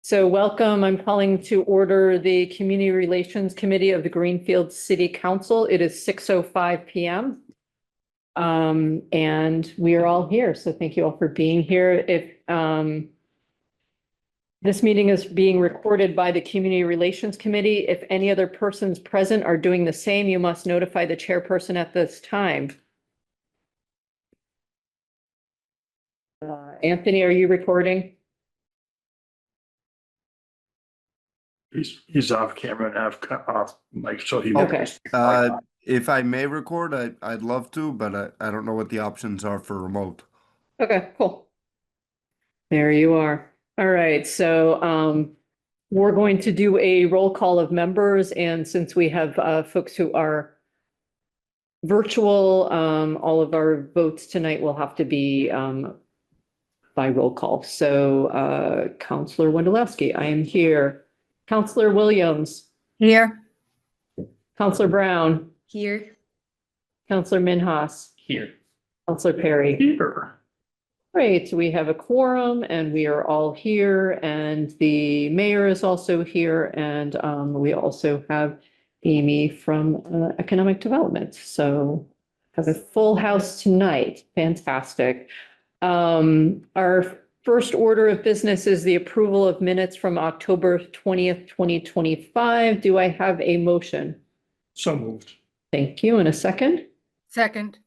So welcome. I'm calling to order the Community Relations Committee of the Greenfield City Council. It is 6:05 p.m. And we are all here. So thank you all for being here. This meeting is being recorded by the Community Relations Committee. If any other persons present are doing the same, you must notify the chairperson at this time. Anthony, are you recording? He's off camera and off mic, so he. Okay. If I may record, I'd love to, but I don't know what the options are for remote. Okay, cool. There you are. All right, so we're going to do a roll call of members, and since we have folks who are virtual, all of our votes tonight will have to be by roll call. So Counselor Wondolowski, I am here. Counselor Williams. Here. Counselor Brown. Here. Counselor Minhas. Here. Counselor Perry. Here. Great, we have a quorum and we are all here, and the mayor is also here, and we also have Amy from Economic Development. So have a full house tonight. Fantastic. Our first order of business is the approval of minutes from October 20th, 2025. Do I have a motion? So moved. Thank you. And a second? Second.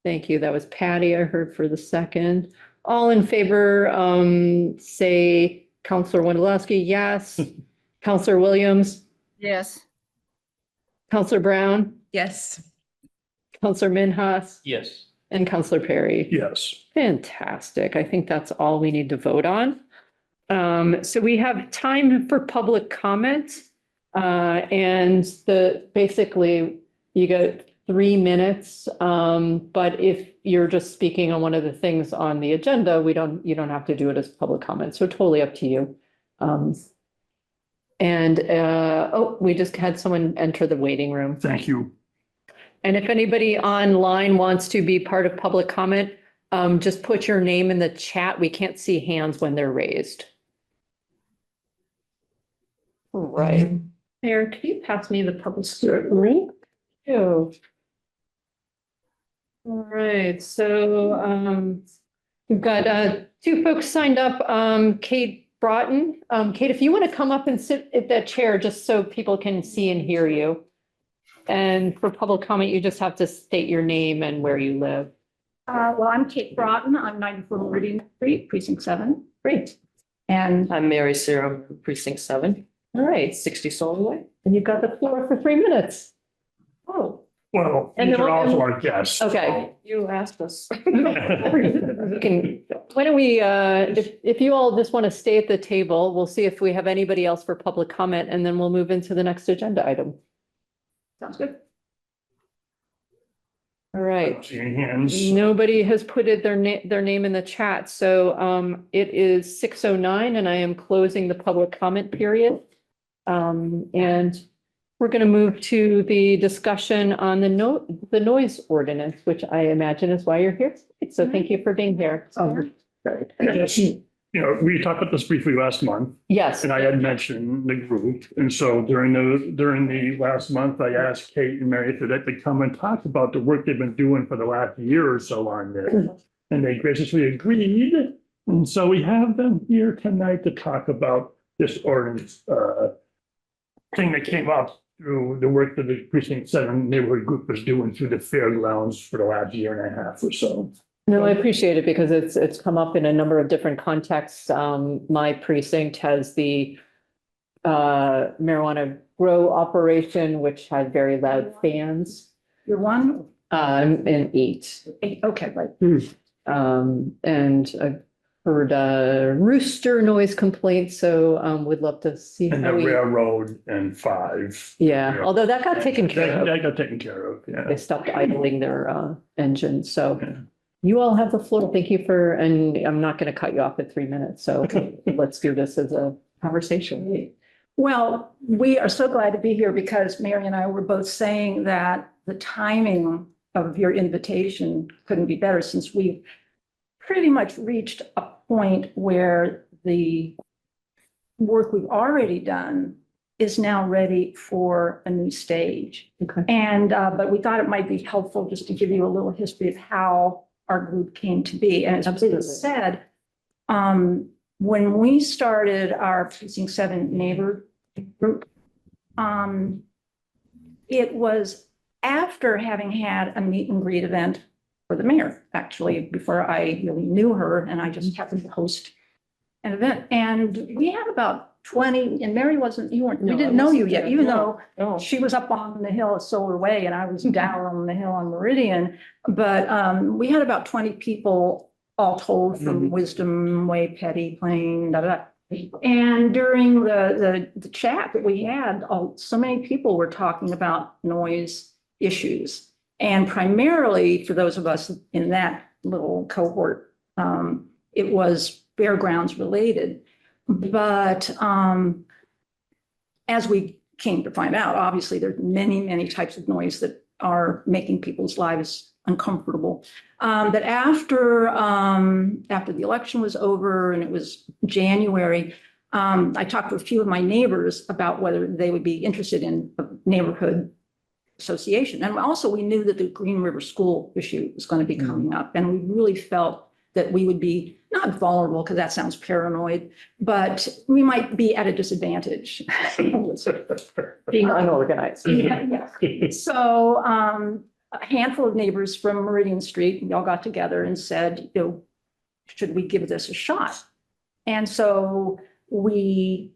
Thank you. That was Patty, I heard, for the second. All in favor, say Counselor Wondolowski, yes. Counselor Williams, Yes. Counselor Brown, Yes. Counselor Minhas, Yes. and Counselor Perry. Yes. Fantastic. I think that's all we need to vote on. So we have time for public comment. And basically you get 3 minutes. But if you're just speaking on one of the things on the agenda, you don't have to do it as public comment. So totally up to you. We just had someone enter the waiting room. Thank you. And if anybody online wants to be part of public comment, just put your name in the chat. We can't see hands when they're raised. All right. Mayor, can you pass me the public link? Oh. All right, so we've got 2 folks signed up. Kate Broughton. Kate, if you want to come up and sit at that chair just so people can see and hear you. And for public comment, you just have to state your name and where you live. Well, I'm Kate Broughton. I'm 94 Meridian Street, Precinct 7. Great. And I'm Mary Sarah, Precinct 7, All right. 60 Solway. And you've got the floor for 3 minutes. Oh, Well, And these then are we'll- also our guests. Okay. you asked us. Why don't we, if you all just want to stay at the table, we'll see if we have anybody else for public comment, and then we'll move into the next agenda item. sounds good. All right. Seeing hands. Nobody has put their name in the chat, so it is 6:09 and I am closing the public comment period. And we're going to move to the discussion on the noise ordinance, which I imagine is why you're here. So thank you for being here. Yes. You know, we talked about this briefly last month, Yes. and I had mentioned the group. And so during the last month, I asked Kate and Mary if they'd come and talk about the work they've been doing for the last year or so on this. And they graciously agreed. And so we have them here tonight to talk about this ordinance thing that came up through the work that the Precinct 7 neighborhood group was doing through the fairgrounds for the last year and a half or so. No, I appreciate it because it's come up in a number of different contexts. My precinct has the marijuana grow operation, which had very loud fans, You're one? and 8. Okay, right. And I've heard rooster noise complaints, so would love to see And the how we, railroad and 5. yeah, although that got taken care of. That got taken care of, yeah. They stopped idling their engine, so. Yeah. You all have the floor. Thank you and I'm not going to cut you off at 3 minutes. So let's do this as a conversation. Well, we are so glad to be here because Mary and I were both saying that the timing of your invitation couldn't be better since we've pretty much reached a point where the work we've already done is now ready for a new stage. Okay. And, but we thought it might be helpful just to give you a little history of how our group came to be. And as Liz Absolutely. said, when we started our Precinct 7 neighbor group, it was after having had a meet and greet event for the mayor, actually, before I really knew her, and I just happened to host an event. And we had about 20, and Mary wasn't, we No, I didn't know you wasn't yet, there. even No. though Oh, she was up on the hill at Solar Way and I was down on the hill on Meridian. But we had about 20 people all told from Wisdom Way, Petty, Plain, da, da, da. And during the chat that we had, so many people were talking about noise issues. And primarily for those of us in that little cohort, it was fairgrounds related. But as we came to find out, obviously there's many, many types of noise that are making people's lives uncomfortable. That after the election was over and it was January, I talked to a few of my neighbors about whether they would be interested in a neighborhood association. And also we knew that the Green River School issue was going to be coming up, and we really felt that we would be not vulnerable, because that sounds paranoid, but we might be at a disadvantage. Being unorganized. Yeah. So a handful of neighbors from Meridian Street, we all got together and said, should we give this a shot? And so we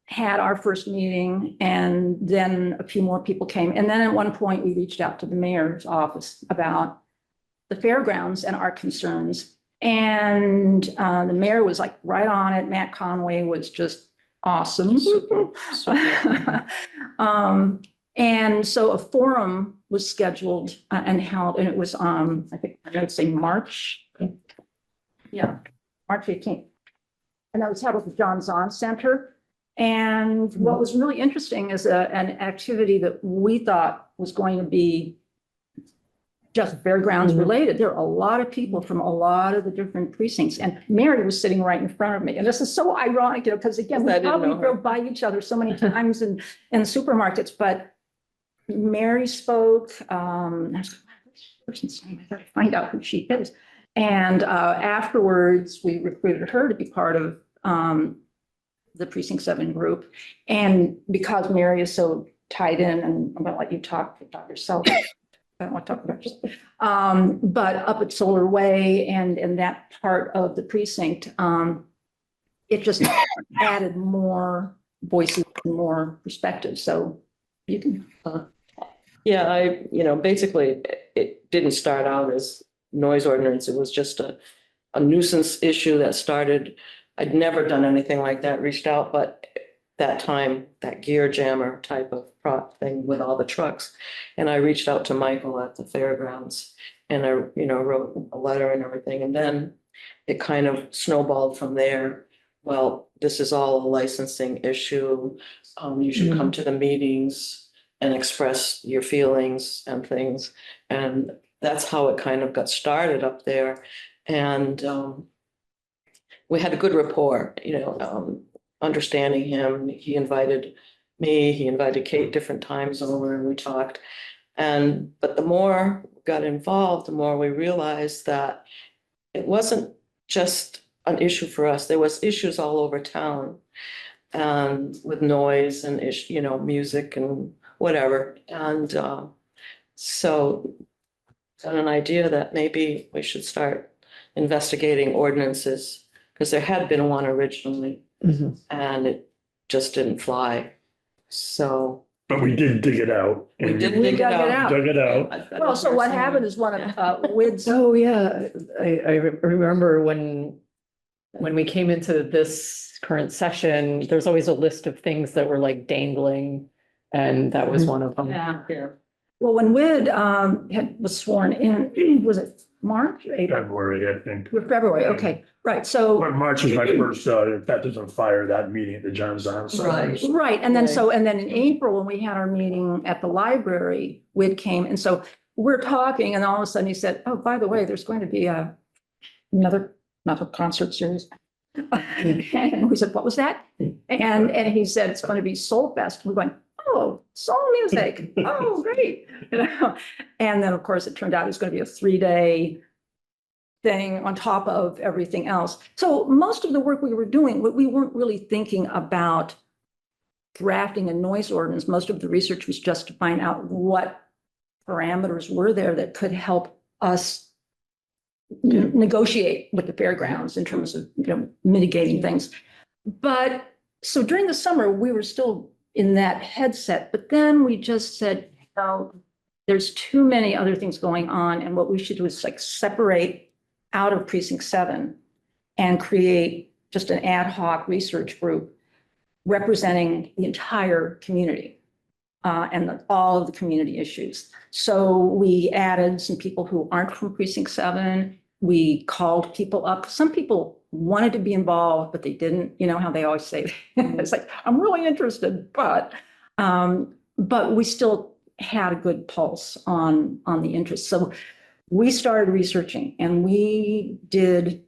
had our first meeting, and then a few more people came. And then at one point, we reached out to the mayor's office about the fairgrounds and our concerns. And the mayor was like right on it. Matt Conway was just awesome. And so a forum was scheduled and held, and it was, I think, I'd say March. Yeah, March 18th. And that was held at the John Zahn Center. And what was really interesting is an activity that we thought was going to be just fairgrounds related. There are a lot of people from a lot of the different precincts, and Mary was sitting right in front of me. And this is so ironic, because again, we I didn't probably know her. drove by each other so many times in supermarkets, but Mary spoke, person's name, I gotta find out who she is. And afterwards, we recruited her to be part of the Precinct 7 group. And because Mary is so tied in, and I'm gonna let you talk about yourself. I don't want to talk about yourself. But up at Solar Way and in that part of the precinct, it just added more voices and more perspectives. So you can. yeah, basically, it didn't start out as noise ordinance. It was just a nuisance issue that started. I'd never done anything like that, reached out, but that time, that gear jammer type of prop thing with all the trucks. And I reached out to Michael at the fairgrounds, and I, wrote a letter and everything. And then it kind of snowballed from there. Well, this is all a licensing issue. You should come to the meetings and express your feelings and things. And that's how it kind of got started up there. And we had a good rapport, understanding him. He invited me, he invited Kate different times over, and we talked. But the more we got involved, the more we realized that it wasn't just an issue for us. There was issues all over town, and with noise and music and whatever. And so got an idea that maybe we should start investigating ordinances, because there had been one originally. And it just didn't fly. So But we did dig it out. we did We dig it dug it out. out. Dug it out. I've got Well, so what it here happened is one of Wid's. Oh, yeah. I remember when we came into this current session, there's always a list of things that were like dangling, and that was one of them. Yeah. somewhere. Well, when Wid was sworn in, was it March, April, February, I think. February? Okay, right. So, But March was my first, Baptism of Fire, that meeting at the John Zahn Center. Right. right. And then Right. and then in April, when we had our meeting at the library, Wid came. And so we're talking, and all of a sudden he said, oh, by the way, there's going to be another concert series. And we said, what was that? And he said, it's going to be Soul Fest. We're going, oh, soul music. Oh, great. You know, and then of course it turned out it was going to be a 3-day thing on top of everything else. So most of the work we were doing, we weren't really thinking about drafting a noise ordinance. Most of the research was just to find out what parameters were there that could help us negotiate with the fairgrounds in terms of, you know, mitigating things. But so during the summer, we were still in that headset, but then we just said, oh, there's too many other things going on. And what we should do is like separate out of precinct 7 and create just an ad hoc research group representing the entire community and all of the community issues. So we added some people who aren't from precinct 7. We called people up. Some people wanted to be involved, but they didn't. You know how they always say, it's like, I'm really interested, but we still had a good pulse on the interest. So we started researching and we did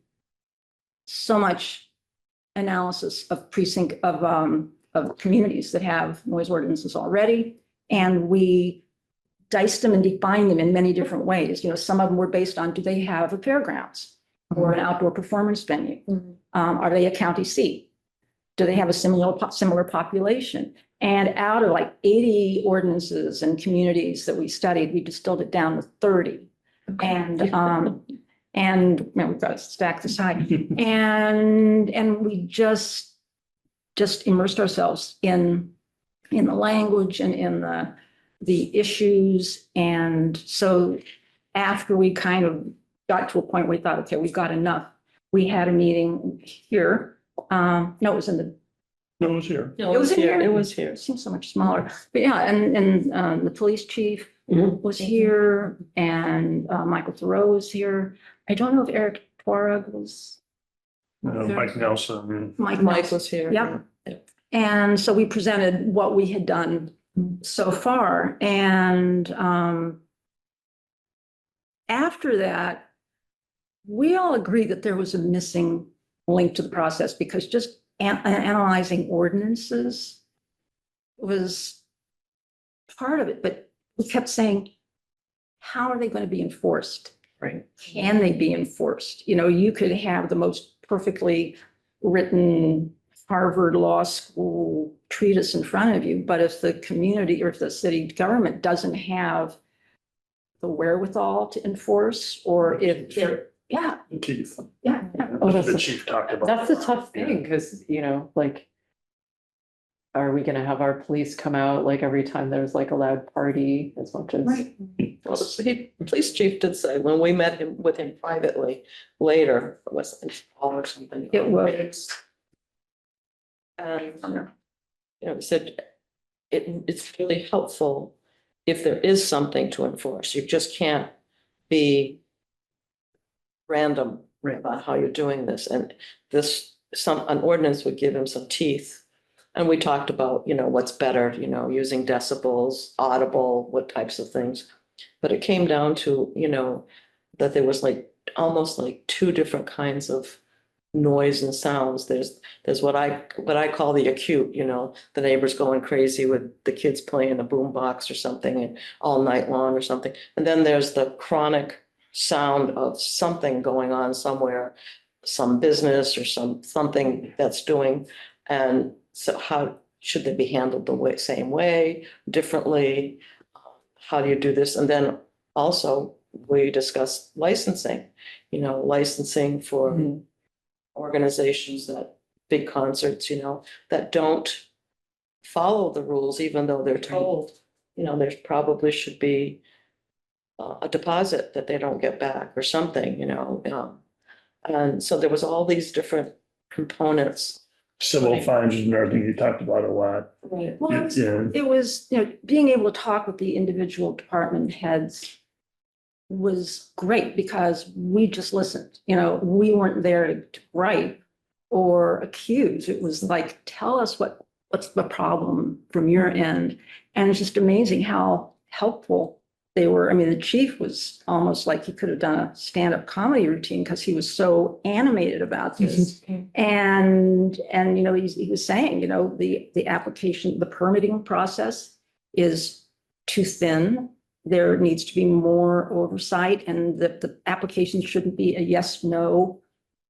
so much analysis of communities that have noise ordinances already. And we diced them and defined them in many different ways. You know, some of them were based on, do they have a fairgrounds or an outdoor performance venue? Are they a county seat? Do they have a similar population? And out of like 80 ordinances and communities that we studied, we distilled it down to 30. And you know, we've got to stack this high. And we just immersed ourselves in the language and in the issues. And so after we kind of got to a point where we thought, okay, we've got enough, we had a meeting here. No, it was in the, No, it was here. No, It was in here? It was here. it seems so much smaller, but yeah, and the police chief Mhm. was here and Michael Thoreau was here. I don't know if Eric Twarug was, Mike Nelson. Mike Mike was here. Yep. And so we presented what we had done so far. And after that, we all agreed that there was a missing link to the process because just analyzing ordinances was part of it. But we kept saying, how are they going to be enforced? Right. Can they be enforced? You know, you could have the most perfectly written Harvard Law School treatise in front of you, but if the community or if the city government doesn't have the wherewithal to enforce, or if they're, yeah, Keith. yeah. Oh, That's that's the a- chief talked about. That's the tough thing, because, you know, like, are we gonna have our police come out like every time there's like a loud party as much as? Right. Well, the police chief did say, when we met him with him privately later, it was in fall or something. It was. And, you know, he said, it's really helpful if there is something to enforce. You just can't be random about how you're doing this. And an ordinance would give him some teeth. And we talked about, you know, what's better, you know, using decibels, audible, what types of things. But it came down to, you know, that there was like almost like 2 different kinds of noise and sounds. There's what I call the acute, you know, the neighbors going crazy with the kids playing a boombox or something and all night long or something. And then there's the chronic sound of something going on somewhere, some business or something that's doing. And so how should they be handled the same way, differently? How do you do this? And then also we discussed licensing, you know, licensing for organizations that big concerts, you know, that don't follow the rules, even though they're told, you know, there probably should be a deposit that they don't get back or something, you know. And so there was all these different components. Civil fines and everything you talked about a lot. Right. Well, Yeah. it was, you know, being able to talk with the individual department heads was great because we just listened. You know, we weren't there to gripe or accuse. It was like, tell us what's the problem from your end. And it's just amazing how helpful they were, I mean, the chief was almost like he could have done a stand-up comedy routine because he was so animated about this. And, you know, he was saying, you know, the application, the permitting process is too thin. There needs to be more oversight, and the application shouldn't be a yes, no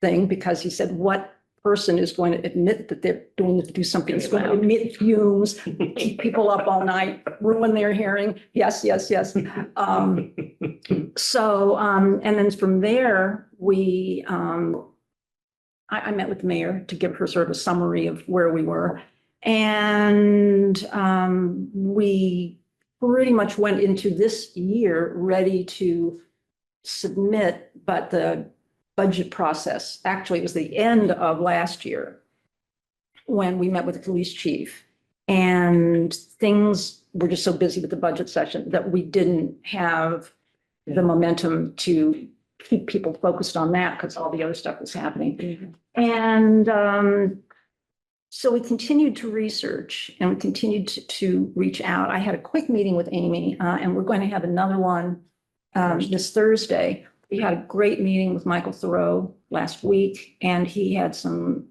thing, because he said, what person is going to admit that they're going to do something that's going to emit fumes, keep people up all night, ruin their hearing? Yes, yes, yes. And then from there, I met with the mayor to give her sort of a summary of where we were. And we pretty much went into this year ready to submit, but the budget process, actually it was the end of last year when we met with the police chief, and things were just so busy with the budget session that we didn't have the momentum to keep people focused on that because all the other stuff was happening. And so we continued to research, and we continued to reach out. I had a quick meeting with Amy, and we're going to have another one this Thursday. We had a great meeting with Michael Thoreau last week, and he had some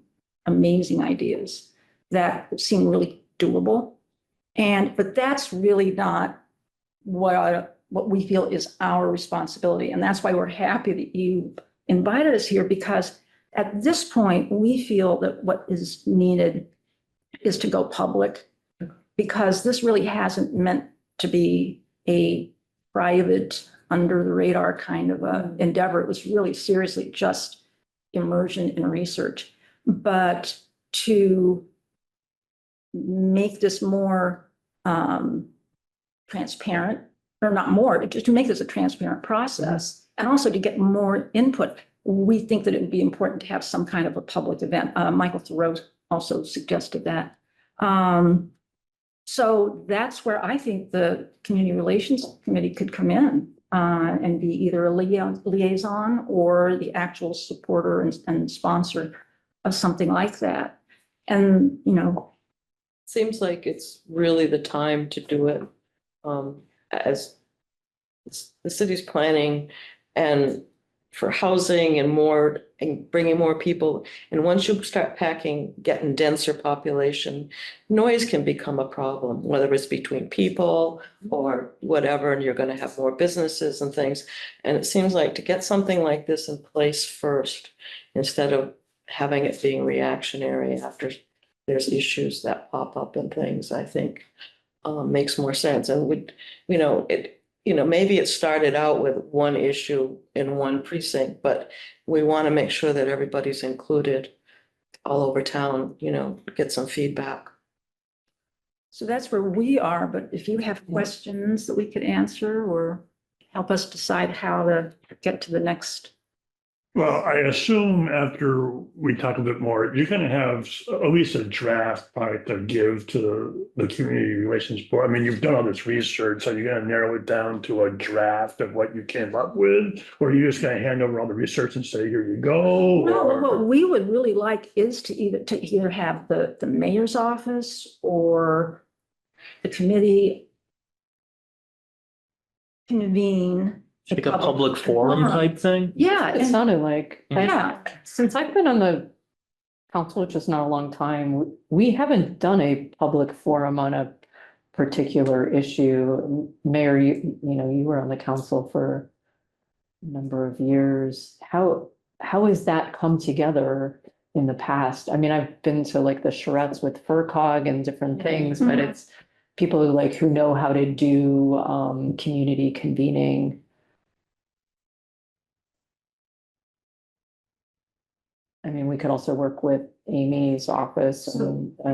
amazing ideas that seemed really doable. But that's really not what we feel is our responsibility. And that's why we're happy that you invited us here, because at this point, we feel that what is needed is to go public, because this really hasn't meant to be a private, under the radar kind of a endeavor. It was really seriously just immersion in research. But to make this more transparent, or not more, just to make this a transparent process, and also to get more input, we think that it would be important to have some kind of a public event. Michael Thoreau also suggested that. So that's where I think the Community Relations Committee could come in and be either a liaison or the actual supporter and sponsor of something like that. And, you know, Seems like it's really the time to do it. As the city's planning and for housing and more, and bringing more people. And once you start getting denser population, noise can become a problem, whether it's between people or whatever, and you're going to have more businesses and things. And it seems like to get something like this in place first, instead of having it being reactionary after there's issues that pop up and things, I think makes more sense. And maybe it started out with one issue in one precinct, but we want to make sure that everybody's included all over town, get some feedback. so that's where we are. But if you have questions that we could answer or help us decide how to get to the next. Well, I assume after we talk a bit more, you're going to have at least a draft probably to give to the Community Relations Board. I mean, you've done all this research, so you're going to narrow it down to a draft of what you came up with, or are you just going to hand over all the research and say, here you go? No, or- what we would really like is to either have the mayor's office or the committee convene. Like a public forum type thing? Yeah, It and- sounded like, yeah. since I've been on the council, which is not a long time, we haven't done a public forum on a particular issue. Mayor, you were on the council for a number of years. How has that come together in the past? I mean, I've been to like the charrettes with FERCog and different things, but Mhm. it's people who know how to do community convening. I mean, we could also work with Amy's office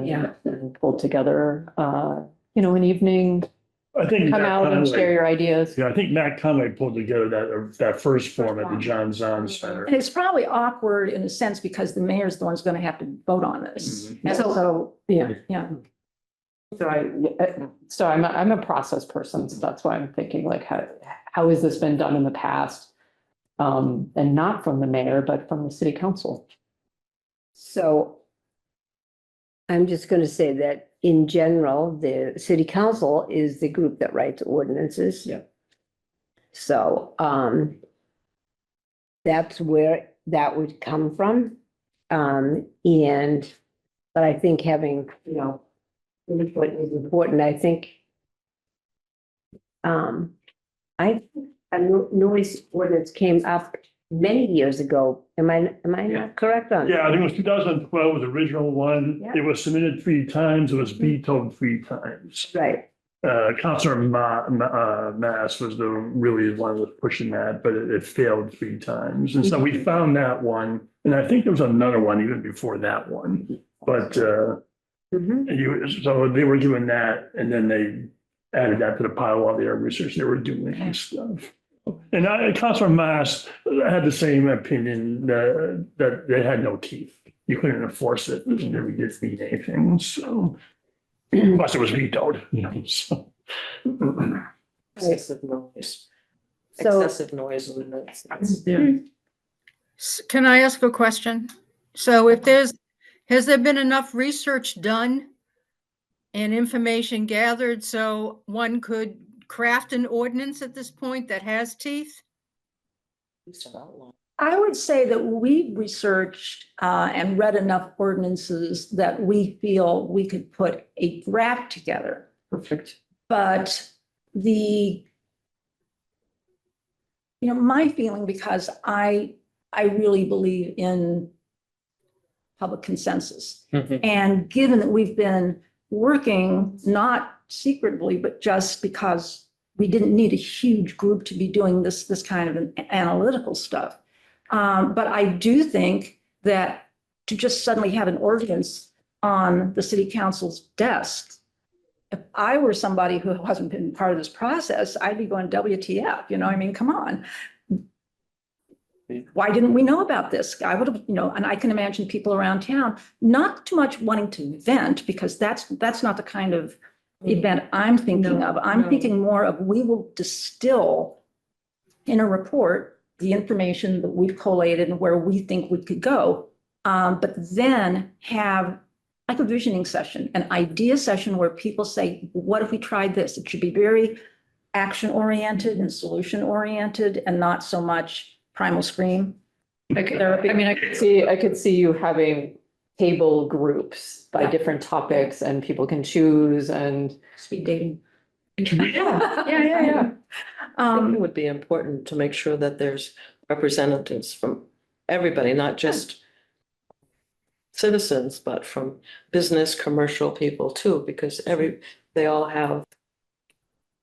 yeah. and pull together, an evening, I think come Matt out and Conway- share your ideas. Yeah, I think Matt Conway pulled together that first forum at the John Zahn Center. And it's probably awkward in a sense because the mayor's the one's going to have to vote on this. Mhm. And so, Yeah. yeah. So I'm a process person, so that's why I'm thinking like, how has this been done in the past? And not from the mayor, but from the city council. So I'm just going to say that in general, the city council is the group that writes ordinances. Yeah. So, that's where that would come from. But I think having, input is important. I think, a noise ordinance came up many years ago. Am I not correct on? Yeah, I think it was 2012 was the original one. Yeah. It was submitted 3 times. It was vetoed 3 times. Right. Counselor Mass was the really one that was pushing that, but it failed 3 times. And so we found that one, and I think there was another one even before that one. But Mhm. so they were doing that, and then they added that to the pile of their research they were doing and stuff. And Counselor Mass had the same opinion that they had no teeth. You couldn't enforce it. It never did mean anything. So. Plus it was vetoed, so. Excessive noise. So- Excessive noise limits. Can I ask a question? So has there been enough research done and information gathered so one could craft an ordinance at this point that has teeth? I would say that we researched and read enough ordinances that we feel we could put a draft together. Perfect. But my feeling, because I really believe in public consensus. And given that we've been working, not secretly, but just because we didn't need a huge group to be doing this kind of analytical stuff. But I do think that to just suddenly have an ordinance on the city council's desk, if I were somebody who hasn't been part of this process, I'd be going WTF, I mean, come on. Why didn't we know about this? I would have, and I can imagine people around town, not too much wanting to vent, because that's not the kind of event I'm thinking of. I'm thinking more of, we will distill in a report the information that we've collated and where we think we could go. But then have like a visioning session, an idea session where people say, what if we tried this? It should be very action oriented and solution oriented and not so much primal scream. I could see you having table groups by Yeah. different topics and people can choose and. Speed dating. Yeah. I think it would be important to make sure that there's representatives from everybody, not just citizens, but from business, commercial people too, because they all have,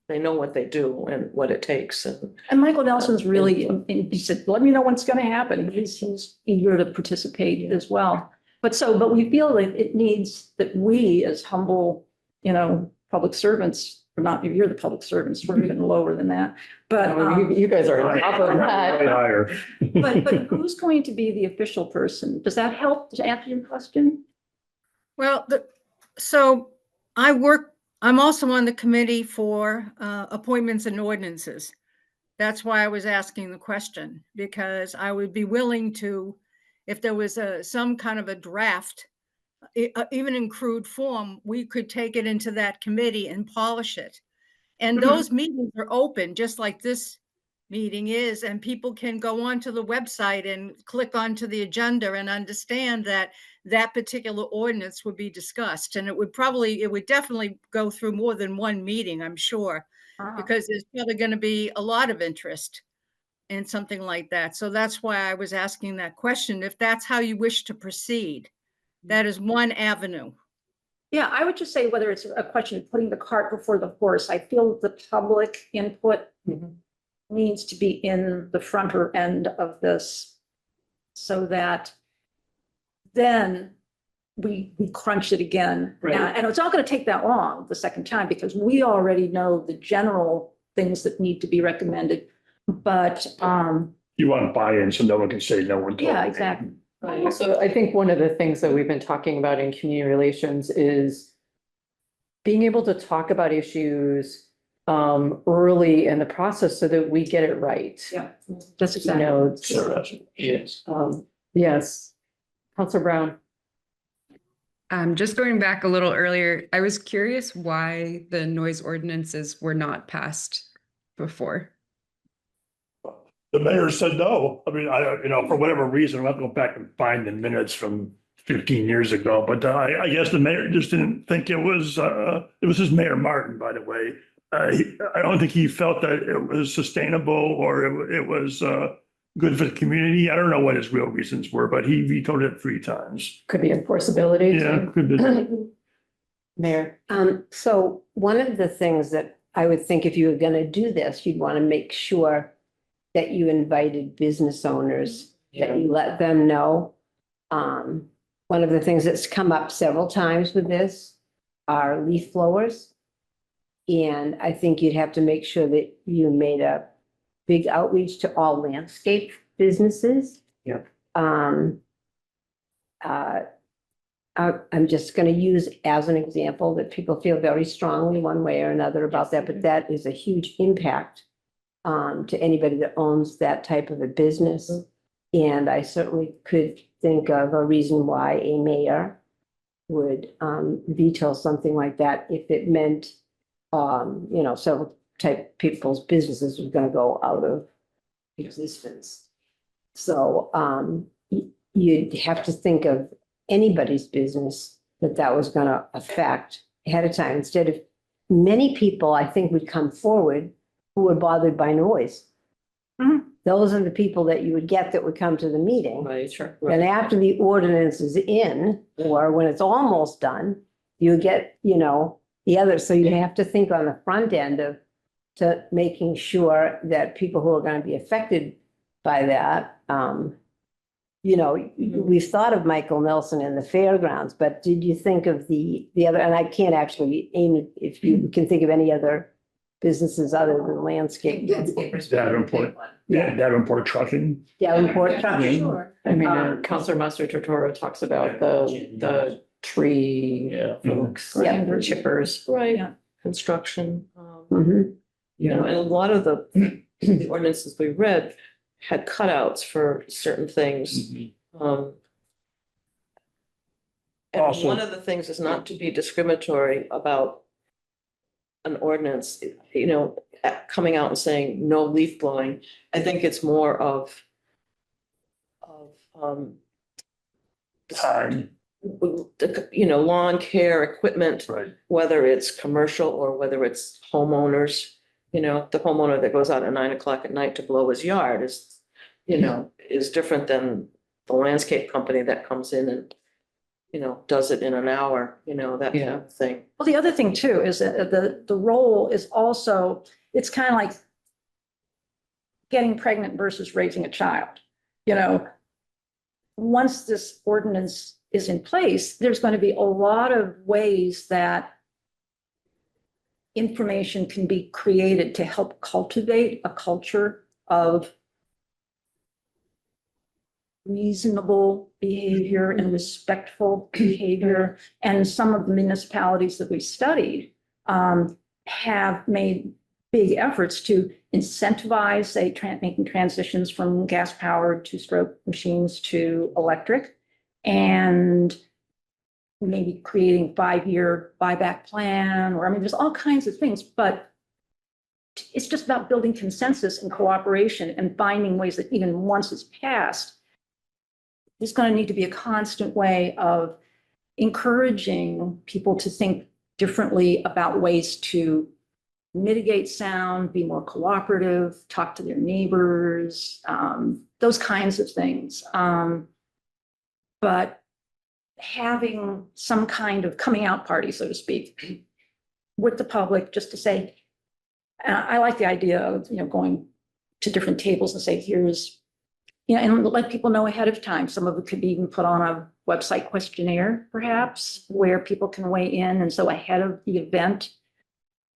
they know what they do and what it takes. And Michael Nelson's really, he said, let me know when it's going to happen. He's eager to participate as well. But we feel that it needs that we as humble, public servants, or not, you're the public servants, we're even lower than that. But, You guys are on top of Way that. higher. but who's going to be the official person? Does that help to answer your question? Well, so I'm also on the committee for appointments and ordinances. That's why I was asking the question, because I would be willing to, if there was some kind of a draft, even in crude form, we could take it into that committee and polish it. And those meetings are open, just like this meeting is, and people can go onto the website and click onto the agenda and understand that that particular ordinance would be discussed. And it would definitely go through more than one meeting, I'm sure, because there's probably going to be a lot of interest in something like that. So that's why I was asking that question. If that's how you wish to proceed, that is one avenue. Yeah, I would just say whether it's a question of putting the cart before the horse, I feel the public input needs to be in the fronter end of this so that then we crunch it again. Right. And it's not going to take that long the second time because we already know the general things that need to be recommended. But You want buy-in so no one can say no one told yeah, me. exactly. Right. So I think one of the things that we've been talking about in community relations is being able to talk about issues early in the process so that we get it right. Yeah, that's You exactly. know, Yes. yes. Counselor Brown. Just going back a little earlier, I was curious why the noise ordinances were not passed before. The mayor said no. I mean, for whatever reason, I'll have to go back and find the minutes from 15 years ago, but I guess the mayor just didn't think it was his Mayor Martin, by the way. I don't think he felt that it was sustainable or it was good for the community. I don't know what his real reasons were, but he vetoed it 3 times. Could be enforceability. Yeah, too. could be. Mayor. So one of the things that I would think if you were gonna do this, you'd want to make sure that you invited business owners, that you let them know. One of the things that's come up several times with this are leaf blowers. And I think you'd have to make sure that you made a big outreach to all landscape businesses. Yep. I'm just going to use as an example that people feel very strongly one way or another about that, but that is a huge impact to anybody that owns that type of a business. And I certainly could think of a reason why a mayor would veto something like that if it meant, several type people's businesses were going to go out of existence. So you'd have to think of anybody's business that was going to affect ahead of time. Instead of many people, I think, would come forward who were bothered by noise. Mhm. Those are the people that you would get that would come to the meeting. Right, sure. And after the ordinance is in, or when it's almost done, you get, the other. So you have to think on the front end to making sure that people who are going to be affected by that, we've thought of Michael Nelson in the fairgrounds, but did you think of the other, and I can't actually aim if you can think of any other businesses other than landscape. Davenport. Yeah, Davenport Trucking. Davenport. Sure. I mean, Counselor Master Tortora talks about the tree Yeah. folks, Yeah. and chippers. Right, Yeah. construction. Mhm. And a lot of the ordinances we read had cutouts for certain things. And Also- one of the things is not to be discriminatory about an ordinance, coming out and saying no leaf blowing. I think it's more of Time. lawn care equipment, Right. whether it's commercial or whether it's homeowners. The homeowner that goes out at 9 o'clock at night to blow his yard is different than the landscape company that comes in and, does it in an hour, that kind of thing. Well, the other thing too is that the role is also, it's kind of like getting pregnant versus raising a child. Once this ordinance is in place, there's going to be a lot of ways that information can be created to help cultivate a culture of reasonable behavior and respectful behavior. And some of the municipalities that we studied have made big efforts to incentivize, say, making transitions from gas-powered two-stroke machines to electric, and maybe creating 5-year buyback plan, or there's all kinds of things, but it's just about building consensus and cooperation and finding ways that even once it's passed, there's going to need to be a constant way of encouraging people to think differently about ways to mitigate sound, be more cooperative, talk to their neighbors, those kinds of things. But having some kind of coming out party, so to speak, with the public, just to say, I like the idea of, going to different tables and say, here's, and let people know ahead of time. Some of it could be even put on a website questionnaire, perhaps, where people can weigh in. And so ahead of the event,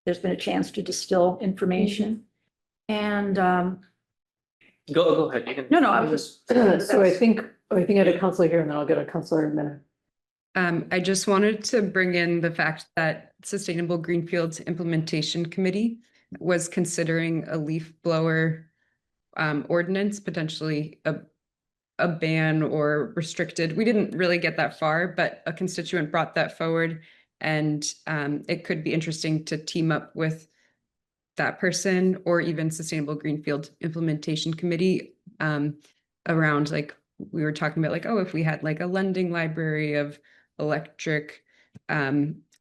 there's been a chance to distill information. And Go ahead. You can. no, I was just. So I think I had a counselor here and then I'll get a counselor in a minute. I just wanted to bring in the fact that Sustainable Greenfields Implementation Committee was considering a leaf blower ordinance, potentially a ban or restricted. We didn't really get that far, but a constituent brought that forward. And it could be interesting to team up with that person or even Sustainable Greenfield Implementation Committee around like, we were talking about like, oh, if we had like a lending library of electric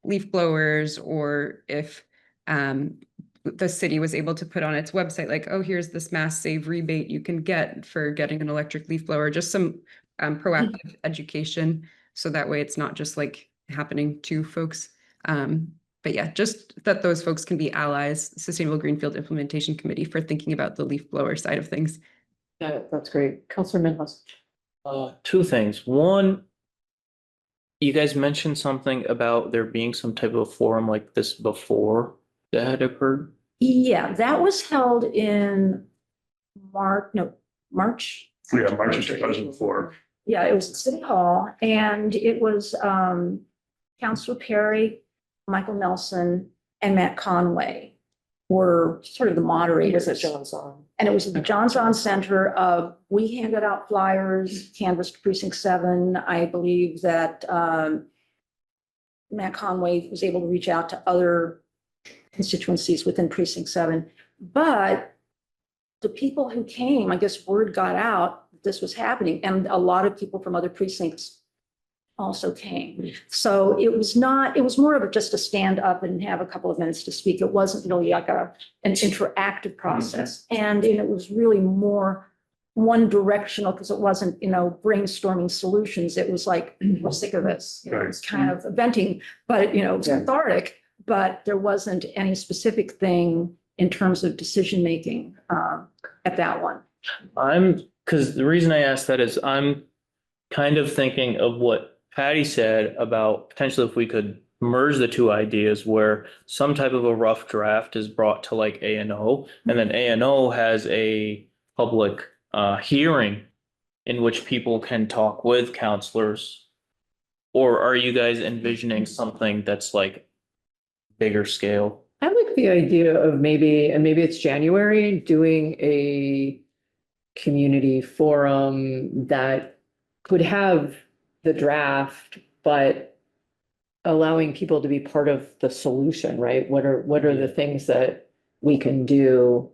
leaf blowers, or if the city was able to put on its website, like, oh, here's this mass save rebate you can get for getting an electric leaf blower, just some proactive education. So that way it's not just like happening to folks. But yeah, just that those folks can be allies, Sustainable Greenfield Implementation Committee, for thinking about the leaf blower side of things. That's great. Counselor Minhas. Two things. One, you guys mentioned something about there being some type of forum like this before that had occurred. Yeah, that was held in March. Yeah, March of 2004. Yeah, it was at City Hall, and it was Councilor Perry, Michael Nelson, and Matt Conway were sort of the It moderators. was at John's on. And it was at the John Zahn Center. We handed out flyers, canvassed precinct 7. I believe that Matt Conway was able to reach out to other constituencies within precinct 7. But the people who came, I guess word got out that this was happening, and a lot of people from other precincts also came. So it was more of just a stand up and have a couple of minutes to speak. It wasn't really like an interactive process. And it was really more one directional, because it wasn't, brainstorming solutions. It was like, we're sick of this. It was kind of venting, but it was cathartic, but there wasn't any specific thing in terms of decision making at that one. Because the reason I asked that is I'm kind of thinking of what Patty said about potentially if we could merge the two ideas, where some type of a rough draft is brought to like A&O, and then A&O has a public hearing in which people can talk with counselors. Or are you guys envisioning something that's like bigger scale? I like the idea of maybe it's January, doing a community forum that could have the draft, but allowing people to be part of the solution, right? What are the things that we can do?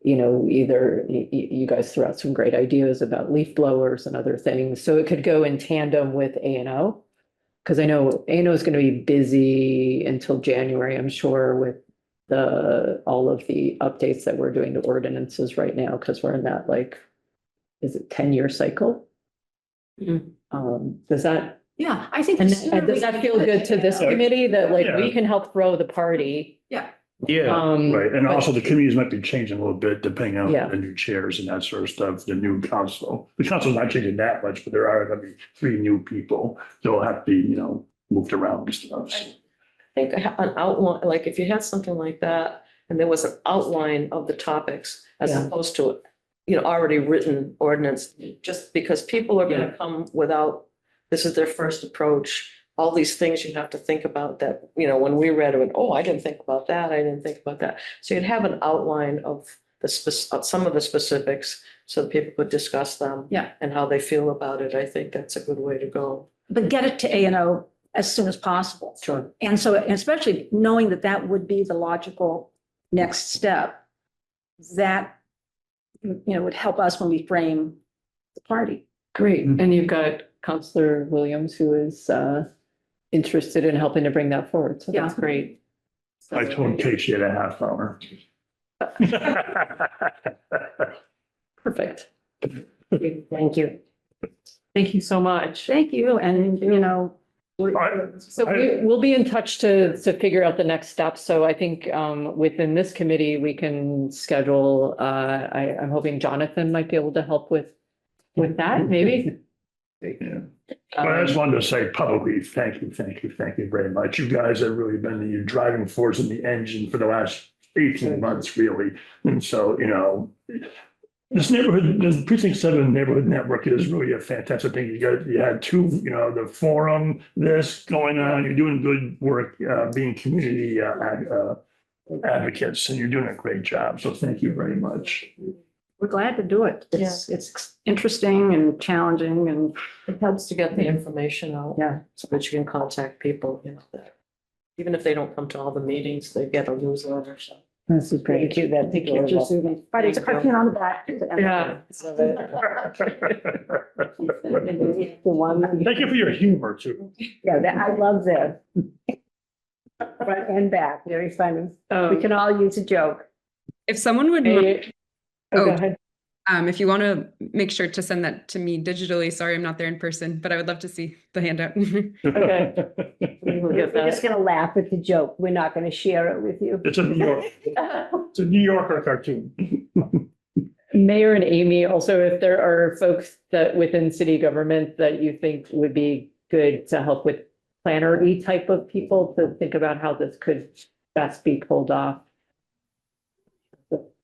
Either you guys threw out some great ideas about leaf blowers and other things. So it could go in tandem with A&O. Because I know A&O is going to be busy until January, I'm sure, with all of the updates that we're doing to ordinances right now, because we're in that is it 10-year cycle? Does that, Yeah, I think. and does that feel good to this committee that Yeah. we can help throw the party? Yeah. Yeah. Right, and also the committees might be changing a little bit depending on Yeah. the new chairs and that sort of stuff, the new council. The council's not changing that much, but there are gonna be 3 new people. They'll have to be, moved around and stuff. I think an outline, like if you had something like that and there was an outline of the topics as Yeah. opposed to, already written ordinance, just because people are gonna come without, this is their first approach, all these things you have to think about that, when we read it, oh, I didn't think about that, I didn't think about that. So you'd have an outline of some of the specifics so that people could discuss them. Yeah. And how they feel about it. I think that's a good way to go. But get it to A&O as soon as possible. Sure. And so, and especially knowing that that would be the logical next step, that, would help us when we frame the party. Great. And you've got Counselor Williams, who is interested in helping to bring that forward. So that's Yeah. great. I told Kate she had a half hour. Perfect. Thank you. Thank you so much. Thank you. And, So we'll be in touch to figure out the next steps. So I think within this committee, we can schedule, I'm hoping Jonathan might be able to help with that, maybe. Yeah. Well, I just wanted to say publicly, thank you very much. You guys have really been the driving force and the engine for the last 18 months, really. And so, this neighborhood, the Precinct 7 Neighborhood Network is really a fantastic thing. You had 2, the forum, this going on, you're doing good work, being community advocates, and you're doing a great job. So thank you very much. we're glad to do it. It's interesting and challenging, and It helps to get the information out. Yeah. So that you can contact people, that even if they don't come to all the meetings, they get a newsletter, so. This is Thank you, that's adorable. But it's a cartoon on the back. Yeah. The one, Thank you for your humor too. yeah, I love this. Front and back, very funny. We can all use a joke. If someone would, Go Oh. ahead. if you want to make sure to send that to me digitally, sorry, I'm not there in person, but I would love to see the handout. Okay. We'll get We're just that. gonna laugh at the joke. We're not gonna share it with you. It's a New Yorker cartoon. Mayor and Amy, also, if there are folks that within city government that you think would be good to help with planner-y type of people to think about how this could best be pulled off.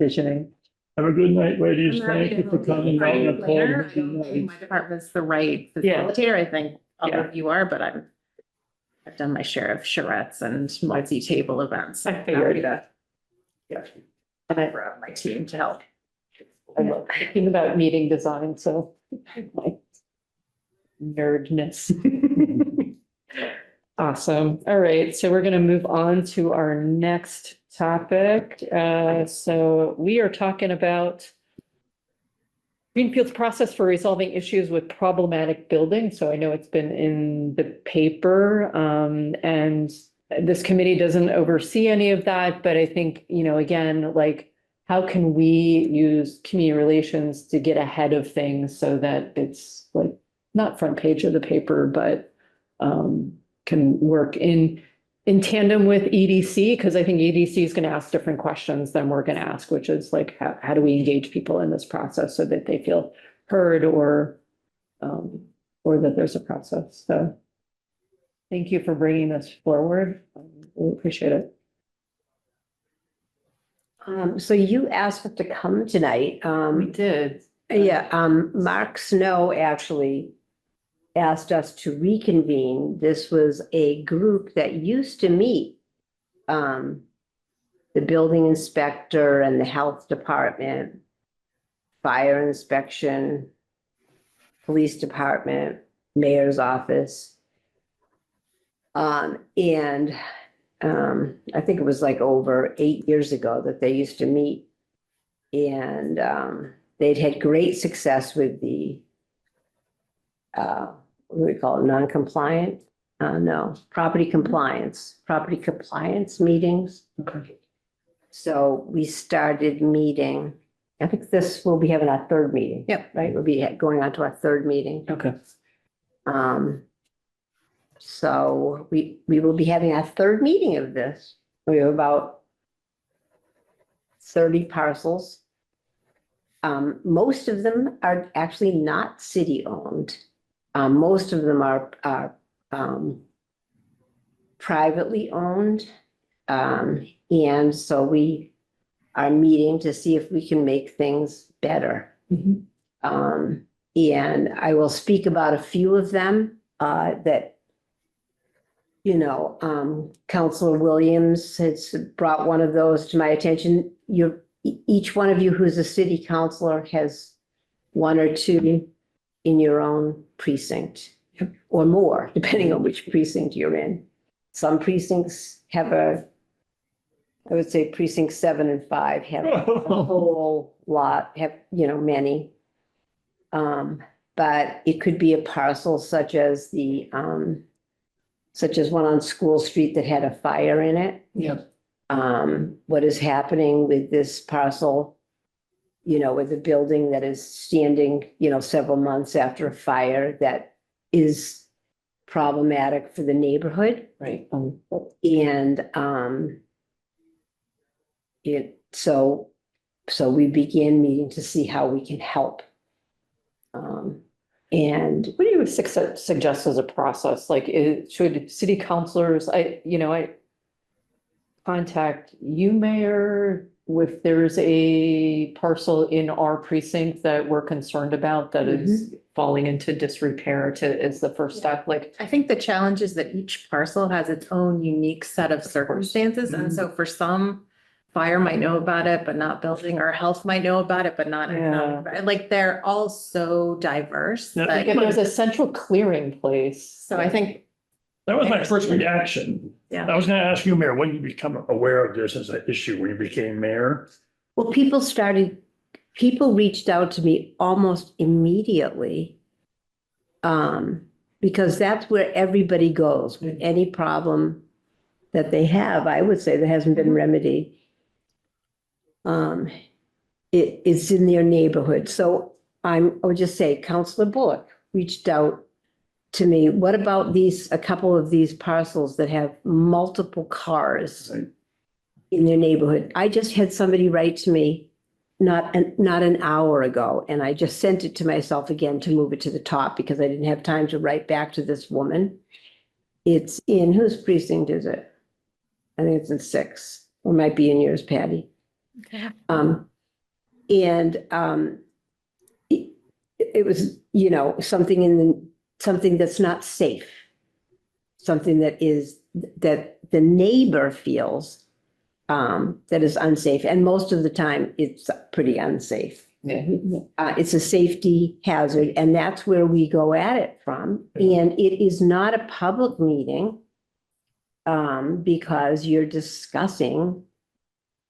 Visioning. Have a good night, ladies. I'm happy Thank you to for help coming out. you on a later. cold I don't think night. my department's the right Yeah. facilitator. I think Yeah. other of you are, but I've done my share of charrettes and multi-table events. I figured. that. Yeah. And I brought my team to help. I love thinking about meeting design, so my nerdness. Awesome. All right, so we're gonna move on to our next topic. So we are talking about Greenfield's process for resolving issues with problematic buildings. So I know it's been in the paper, and this committee doesn't oversee any of that, but I think, again, like, how can we use community relations to get ahead of things so that it's like not front page of the paper, but can work in tandem with EDC, because I think EDC is going to ask different questions than we're going to ask, which is like, how do we engage people in this process so that they feel heard or that there's a process. So thank you for bringing this forward. We appreciate it. So you asked us to come tonight. We did. Yeah, Mark Snow actually asked us to reconvene. This was a group that used to meet. The building inspector and the health department, fire inspection, police department, mayor's office. I think it was like over 8 years ago that they used to meet. And they'd had great success with the what do we call it, non-compliant? No, property compliance meetings. Okay. So we started meeting, I think this will be having our third meeting. Yep. Right, we'll be going on to our third meeting. Okay. So we will be having our third meeting of this. We have about 30 parcels. Most of them are actually not city-owned. Most of them are privately owned. And so we are meeting to see if we can make things better. Mhm. And I will speak about a few of them that, Counselor Williams has brought one of those to my attention. Each one of you who's a city councilor has one or two in your own precinct or more, depending on which precinct you're in. Some precincts have I would say precinct 7 and 5 have a whole lot, have, many. But it could be a parcel such as one on School Street that had a fire in it. Yep. What is happening with this parcel, with a building that is standing, several months after a fire that is problematic for the neighborhood. Right. And so we began meeting to see how we can help. And What do you suggest as a process? Like, should city councilors, I contact you, Mayor, if there's a parcel in our precinct that we're concerned about that is falling into disrepair is the first step, like. I think the challenge is that each parcel has its own unique set of circumstances. And so for some, fire might know about it, but not building, or health might know about it, but not. Yeah. Like, they're all so diverse. Yeah. If there's a central clearing place. So I think That was my first reaction. I was gonna ask you, Mayor, when you become aware of this as an issue, when you became mayor? Well, people reached out to me almost immediately. Because that's where everybody goes with any problem that they have, I would say, that hasn't been remedied. It's in their neighborhood. So I would just say Counselor Bullock reached out to me. What about a couple of these parcels that have multiple cars Right. in their neighborhood? I just had somebody write to me not an hour ago, and I just sent it to myself again to move it to the top because I didn't have time to write back to this woman. It's in, whose precinct is it? I think it's in 6, or might be in yours, Patty. Okay. It was, something that's not safe. Something that the neighbor feels that is unsafe, and most of the time it's pretty unsafe. It's a safety hazard, and that's where we go at it from. And it is not a public meeting because you're discussing,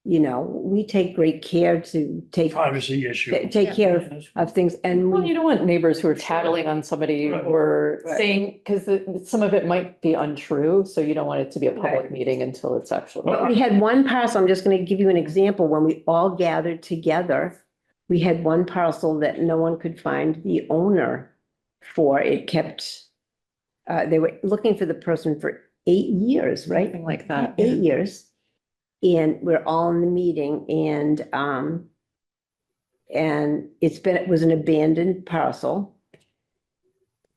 we take great care to take Privacy issue. care of things, and Well, you don't want neighbors who are tattling on somebody Right. or Right. saying, because some of it might be untrue, so you don't want it to be a public Right. meeting until it's actually. But we had one parcel, I'm just going to give you an example, when we all gathered together, we had one parcel that no one could find the owner for. It kept, they were looking for the person for 8 years, right? Something like that. 8 years. And we're all in the meeting, and it was an abandoned parcel.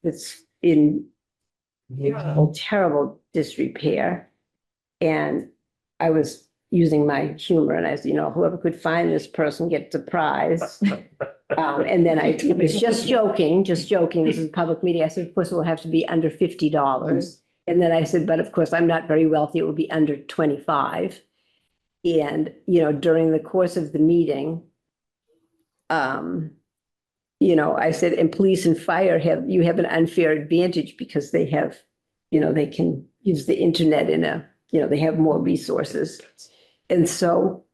It's in terrible disrepair. And I was using my humor, and I said, whoever could find this person gets a prize. And then I was just joking, this is a public meeting. I said, of course, it will have to be under $50. And then I said, but of course, I'm not very wealthy. It will be under 25. And, during the course of the meeting, I said, and police and fire have an unfair advantage because they have, they can use the internet they have more resources. And so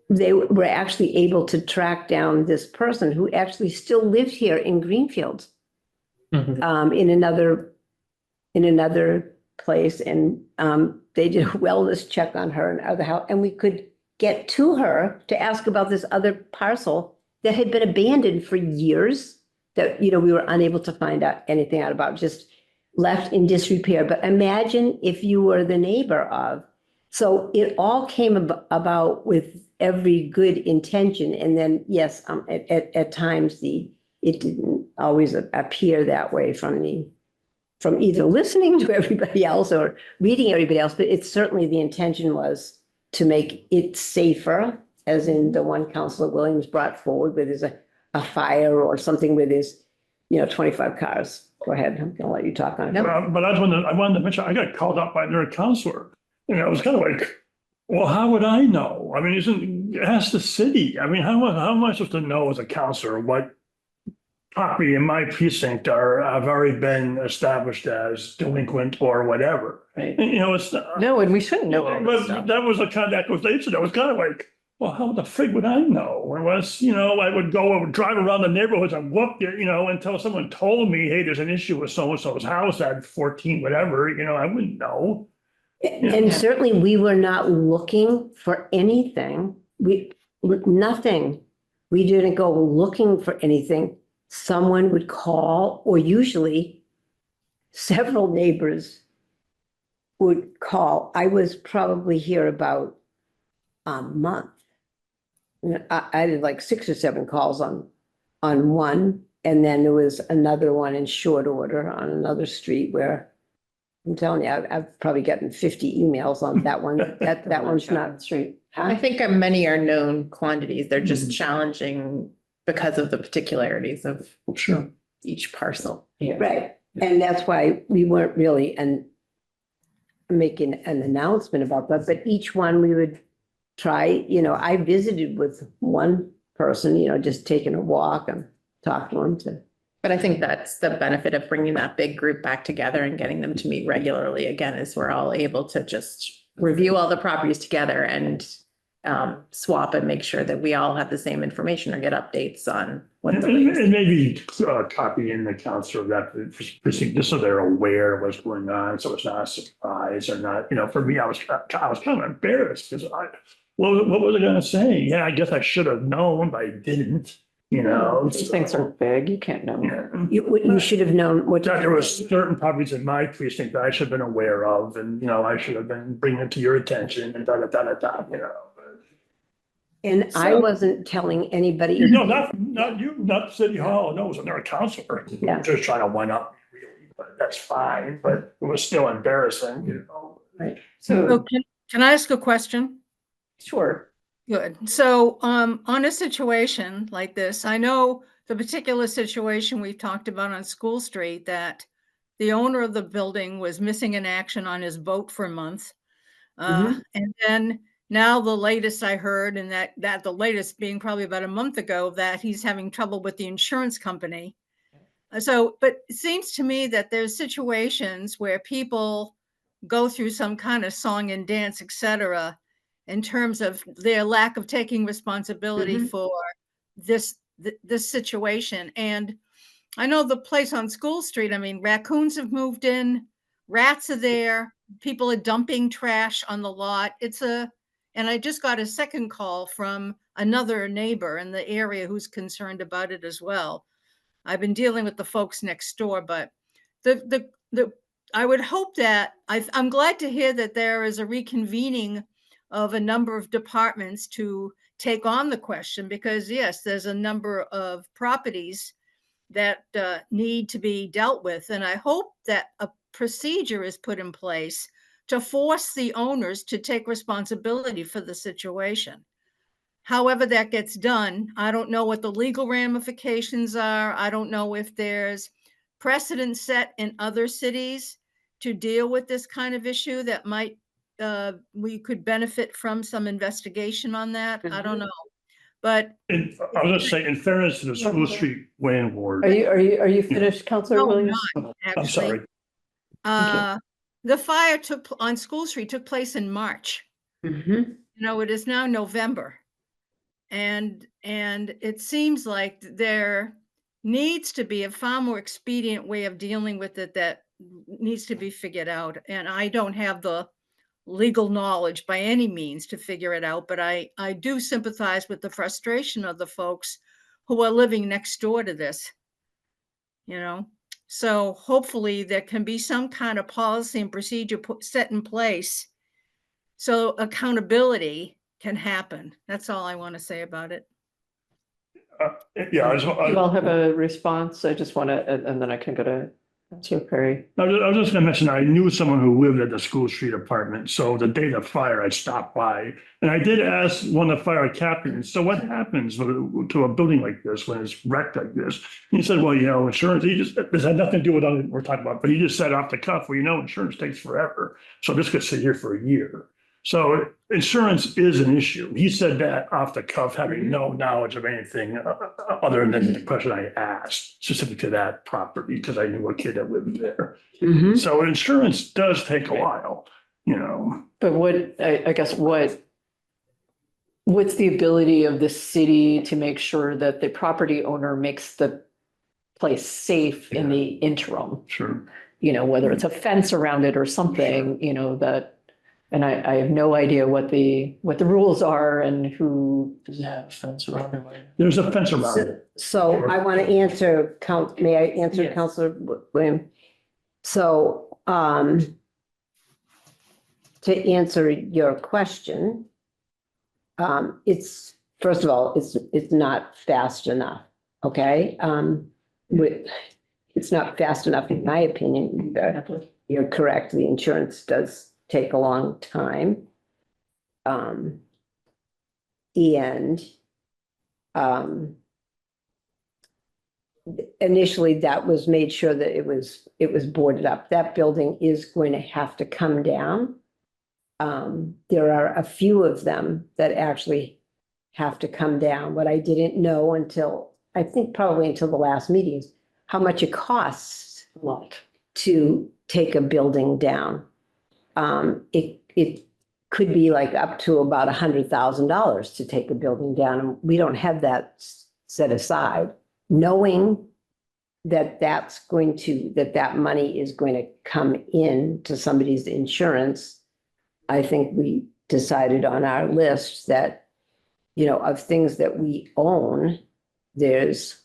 they were actually able to track down this person who actually still lived here in Greenfield, in another place. And they did a wellness check on her and other house, and we could get to her to ask about this other parcel that had been abandoned for years that, we were unable to find out anything out about, just left in disrepair. But imagine if you were the neighbor of, so it all came about with every good intention. And then, yes, at times it didn't always appear that way from either listening to everybody else or reading everybody else, but it's certainly the intention was to make it safer, as in the one Councilor Williams brought forward with a fire or something with his, 25 cars. Go ahead, I'm gonna let you talk on it. But I wanted to mention, I got called up by their counselor, and I was kind of like, well, how would I know? I mean, ask the city. I mean, how am I supposed to know as a counselor what property in my precinct have already been established as delinquent or whatever? Right. And, it's. No, and we shouldn't know all this But stuff. that was the kind of accusation. I was kind of like, well, how the frig would I know? Unless, I would drive around the neighborhoods and look at, until someone told me, hey, there's an issue with so-and-so's house at 14, whatever, I wouldn't know. And certainly we were not looking for anything. Nothing. We didn't go looking for anything. Someone would call, or usually several neighbors would call. I was probably here about a month. I did like 6 or 7 calls on one, and then there was another one in short order on another street where I'm telling you, I've probably gotten 50 emails on that one. That one's not. Street. I think many are known quantities. They're just challenging because of the particularities of Sure. each parcel. Right, and that's why we weren't really making an announcement about that, but each one we would try, I visited with one person, just taking a walk and talking to him to But I think that's the benefit of bringing that big group back together and getting them to meet regularly again, is we're all able to just review all the properties together and swap and make sure that we all have the same information or get updates on what the latest. And maybe copy in the counselor of that precinct, just so they're aware of what's going on, so it's not a surprise or not, for me, I was kind of embarrassed because what was I gonna say? Yeah, I guess I should have known, but I didn't, These things are big, you can't know. Yeah. You should have known what. There was certain properties in my precinct that I should have been aware of, and, I should have been bringing it to your attention and And I So- wasn't telling anybody. No, not you, not City Hall, no, it was another counselor. Yeah. Just trying to one up, really, but that's fine, but it was still embarrassing. Right. So So, can I ask a question? sure. Good. So, on a situation like this, I know the particular situation we talked about on School Street, that the owner of the building was missing in action on his boat for a month. And then now the latest I heard, and that the latest being probably about a month ago, that he's having trouble with the insurance company. So, but it seems to me that there's situations where people go through some kind of song and dance, et cetera, in terms of their lack of taking responsibility for this situation. And I know the place on School Street, I mean, raccoons have moved in, rats are there, people are dumping trash on the lot. And I just got a second call from another neighbor in the area who's concerned about it as well. I've been dealing with the folks next door, but I would hope that I'm glad to hear that there is a reconvening of a number of departments to take on the question, because yes, there's a number of properties that need to be dealt with. And I hope that a procedure is put in place to force the owners to take responsibility for the situation. However that gets done, I don't know what the legal ramifications are. I don't know if there's precedent set in other cities to deal with this kind of issue that might, we could benefit from some investigation on that. I don't know. But And I was gonna say, in fairness to the School Street landlord, Are you finished, Counselor No, Williams? not. I'm actually, sorry, the fire on School Street took place in March. It is now November. And it seems like there needs to be a far more expedient way of dealing with it that needs to be figured out. And I don't have the legal knowledge by any means to figure it out, but I do sympathize with the frustration of the folks who are living next door to this. So hopefully there can be some kind of policy and procedure set in place so accountability can happen. That's all I want to say about it. yeah, You all have a response? I just want to, and then I can go to Counselor Perry. I was just gonna mention, I knew someone who lived at the School Street apartment, so the day of the fire, I stopped by. And I did ask one of the fire captains, so what happens to a building like this when it's wrecked like this? And he said, well, insurance, this had nothing to do with what we're talking about, but he just said off the cuff, well, insurance takes forever. So this could sit here for a year. So insurance is an issue. He said that off the cuff, having no knowledge of anything other than the question I asked specific to that property, because I knew a kid that lived there. So insurance does take a while, But I guess what's the ability of the city to make sure that the property owner makes the place safe in the interim? Sure. Whether it's a fence around it or something, that. And I have no idea what the rules are and who. Does it have a fence around it? There's a fence around it. So I want to answer, may I answer, Yes. Counselor William? So, to answer your question, it's, first of all, it's not fast enough, okay? It's not fast enough, in my opinion. You're correct, the insurance does take a long time. Initially that was made sure that it was boarded up. That building is going to have to come down. There are a few of them that actually have to come down. What I didn't know until, I think probably until the last meetings, how much it costs A lot. to take a building down. It could be like up to about $100,000 to take a building down, and we don't have that set aside. Knowing that that money is going to come in to somebody's insurance, I think we decided on our list that, you know, of things that we own, there's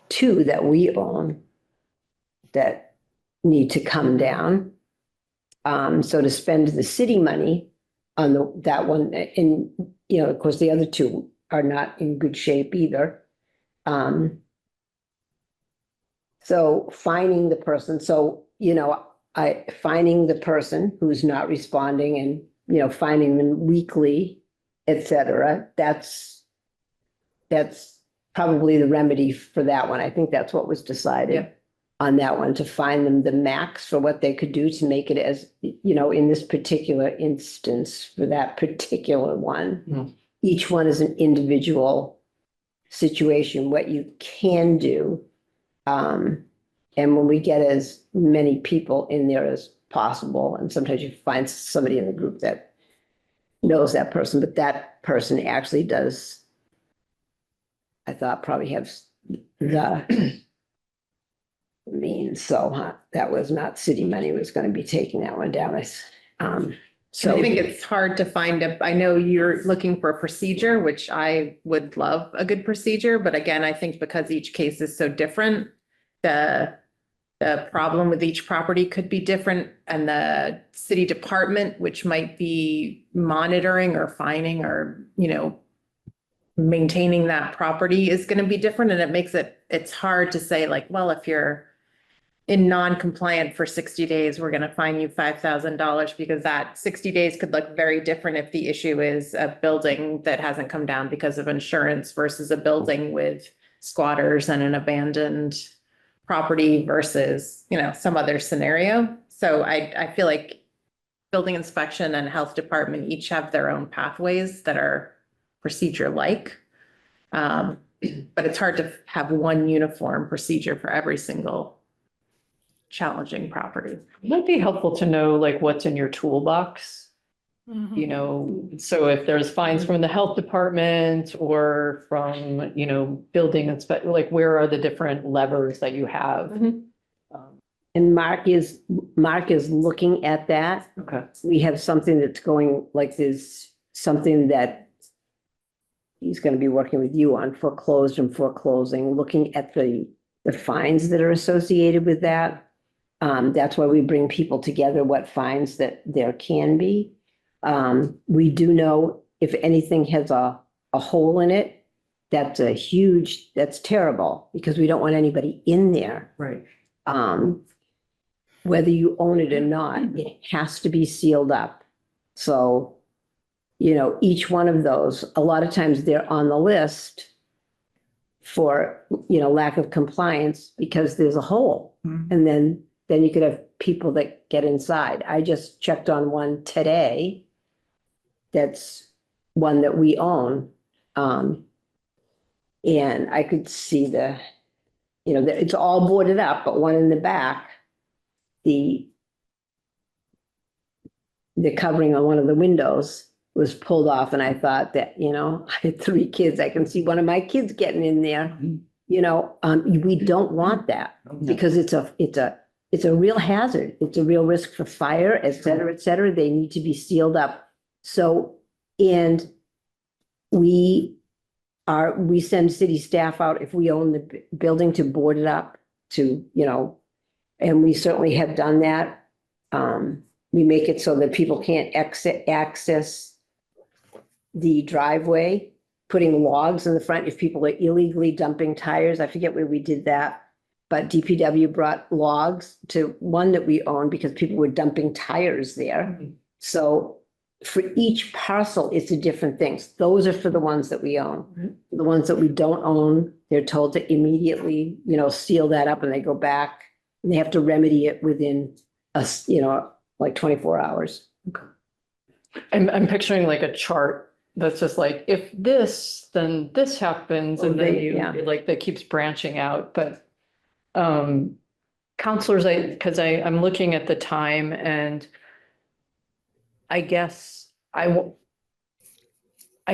two that we own that need to come down. So to spend the city money on that one, and, you know, of course, the other two are not in good shape either. So finding the person, finding the person who's not responding and, you know, finding them weekly, et cetera, that's probably the remedy for that one. I think that's what was decided. Yeah. On that one, to find them the max for what they could do to make it as, you know, in this particular instance, for that particular one. Mm. Each one is an individual situation, what you can do. And when we get as many people in there as possible, and sometimes you find somebody in the group that knows that person, but that person actually does, I thought, probably have the means. So that was not city money was going to be taking that one down. So I think it's hard to find I know you're looking for a procedure, which I would love a good procedure, but again, I think because each case is so different, the problem with each property could be different, and the city department, which might be monitoring or fining or, you know, maintaining that property, is going to be different. And it makes it's hard to say, like, well, if you're in non-compliant for 60 days, we're going to fine you $5,000, because that 60 days could look very different if the issue is a building that hasn't come down because of insurance versus a building with squatters and an abandoned property versus, you know, some other scenario. So I feel like building inspection and health department each have their own pathways that are procedure-like. But it's hard to have one uniform procedure for every single challenging property. It might be helpful to know like what's in your toolbox, Mhm. you know, so if there's fines from the health department or from, you know, building inspect, like where are the different levers that you have? Mhm. and Mark is looking at that. Okay. We have something that's going, like there's something that he's going to be working with you on, foreclosed and foreclosing, looking at the fines that are associated with that. That's why we bring people together, what fines that there can be. We do know if anything has a hole in it, that's terrible, because we don't want anybody in there. Right. Whether you own it or not, it has to be sealed up. So, you know, each one of those, a lot of times they're on the list for, you know, lack of compliance because there's a hole. And then you could have people that get inside. I just checked on one today. That's one that we own. And I could see it's all boarded up, but one in the back, the covering on one of the windows was pulled off, and I thought that, you know, I had 3 kids. I can see one of my kids getting in there. You know, we don't want that because it's a real hazard. It's a real risk for fire, et cetera, et cetera. They need to be sealed up. So, and we send city staff out if we own the building to board it up to, you know, and we certainly have done that. We make it so that people can't access the driveway, putting logs in the front if people are illegally dumping tires. I forget where we did that, but DPW brought logs to one that we own because people were dumping tires there. So for each parcel, it's a different things. Those are for the ones that we own. The ones that we don't own, they're told to immediately, you know, seal that up, and they go back and they have to remedy it within like 24 hours. I'm picturing like a chart that's just like, if this, then this happens, and then you, Yeah. like, that keeps branching out, but counselors, I'm looking at the time, and I guess I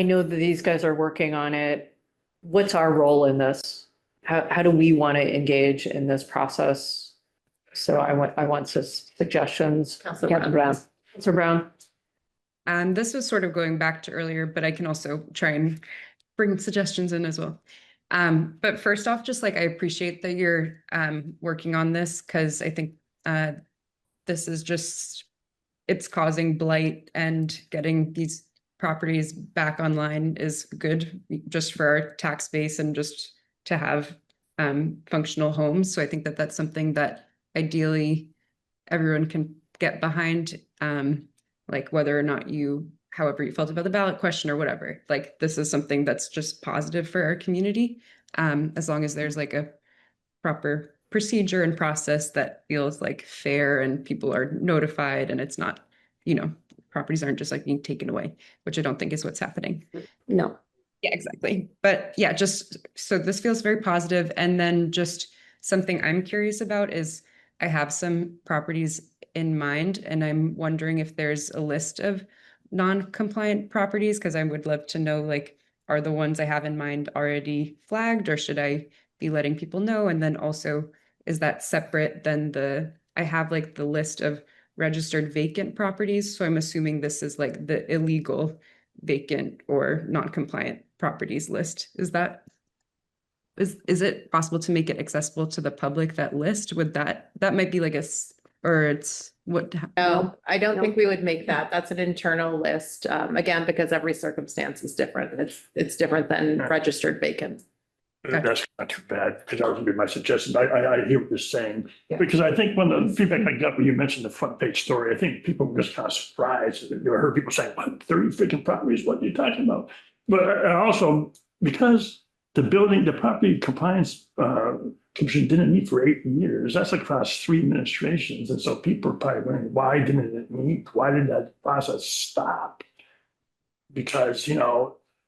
know that these guys are working on it. What's our role in this? How do we want to engage in this process? So I want some suggestions. Counselor Captain Brown. Brown. Counselor Brown? This was sort of going back to earlier, but I can also try and bring suggestions in as well. But first off, just like I appreciate that you're working on this, because I think this is just, it's causing blight, and getting these properties back online is good just for our tax base and just to have functional homes. So I think that that's something that ideally everyone can get behind, like whether or not you, however you felt about the ballot question or whatever, like this is something that's just positive for our community. As long as there's like a proper procedure and process that feels like fair and people are notified, and it's not, you know, properties aren't just like being taken away, which I don't think is what's happening. No. Yeah, exactly. But yeah, just so this feels very positive. And then just something I'm curious about is I have some properties in mind, and I'm wondering if there's a list of non-compliant properties, because I would love to know, like, are the ones I have in mind already flagged, or should I be letting people know? And then also, is that separate than I have like the list of registered vacant properties. So I'm assuming this is like the illegal vacant or non-compliant properties list. Is it possible to make it accessible to the public, that list? Would that might be like or it's what? No, I don't No. think we would make that. That's an internal list. Again, because every circumstance is different. It's different than Yeah. registered vacant. That's not too bad, because that would be my suggestion. I hear what you're saying. Yeah. Because I think one of the feedback I got when you mentioned the front page story, I think people were just kind of surprised. You heard people saying, what, 30 freaking properties, what are you talking about? But also, because the property compliance commission didn't meet for 8 years, that's across 3 administrations. And so people are probably wondering, why didn't it meet? Why did that process stop? Because,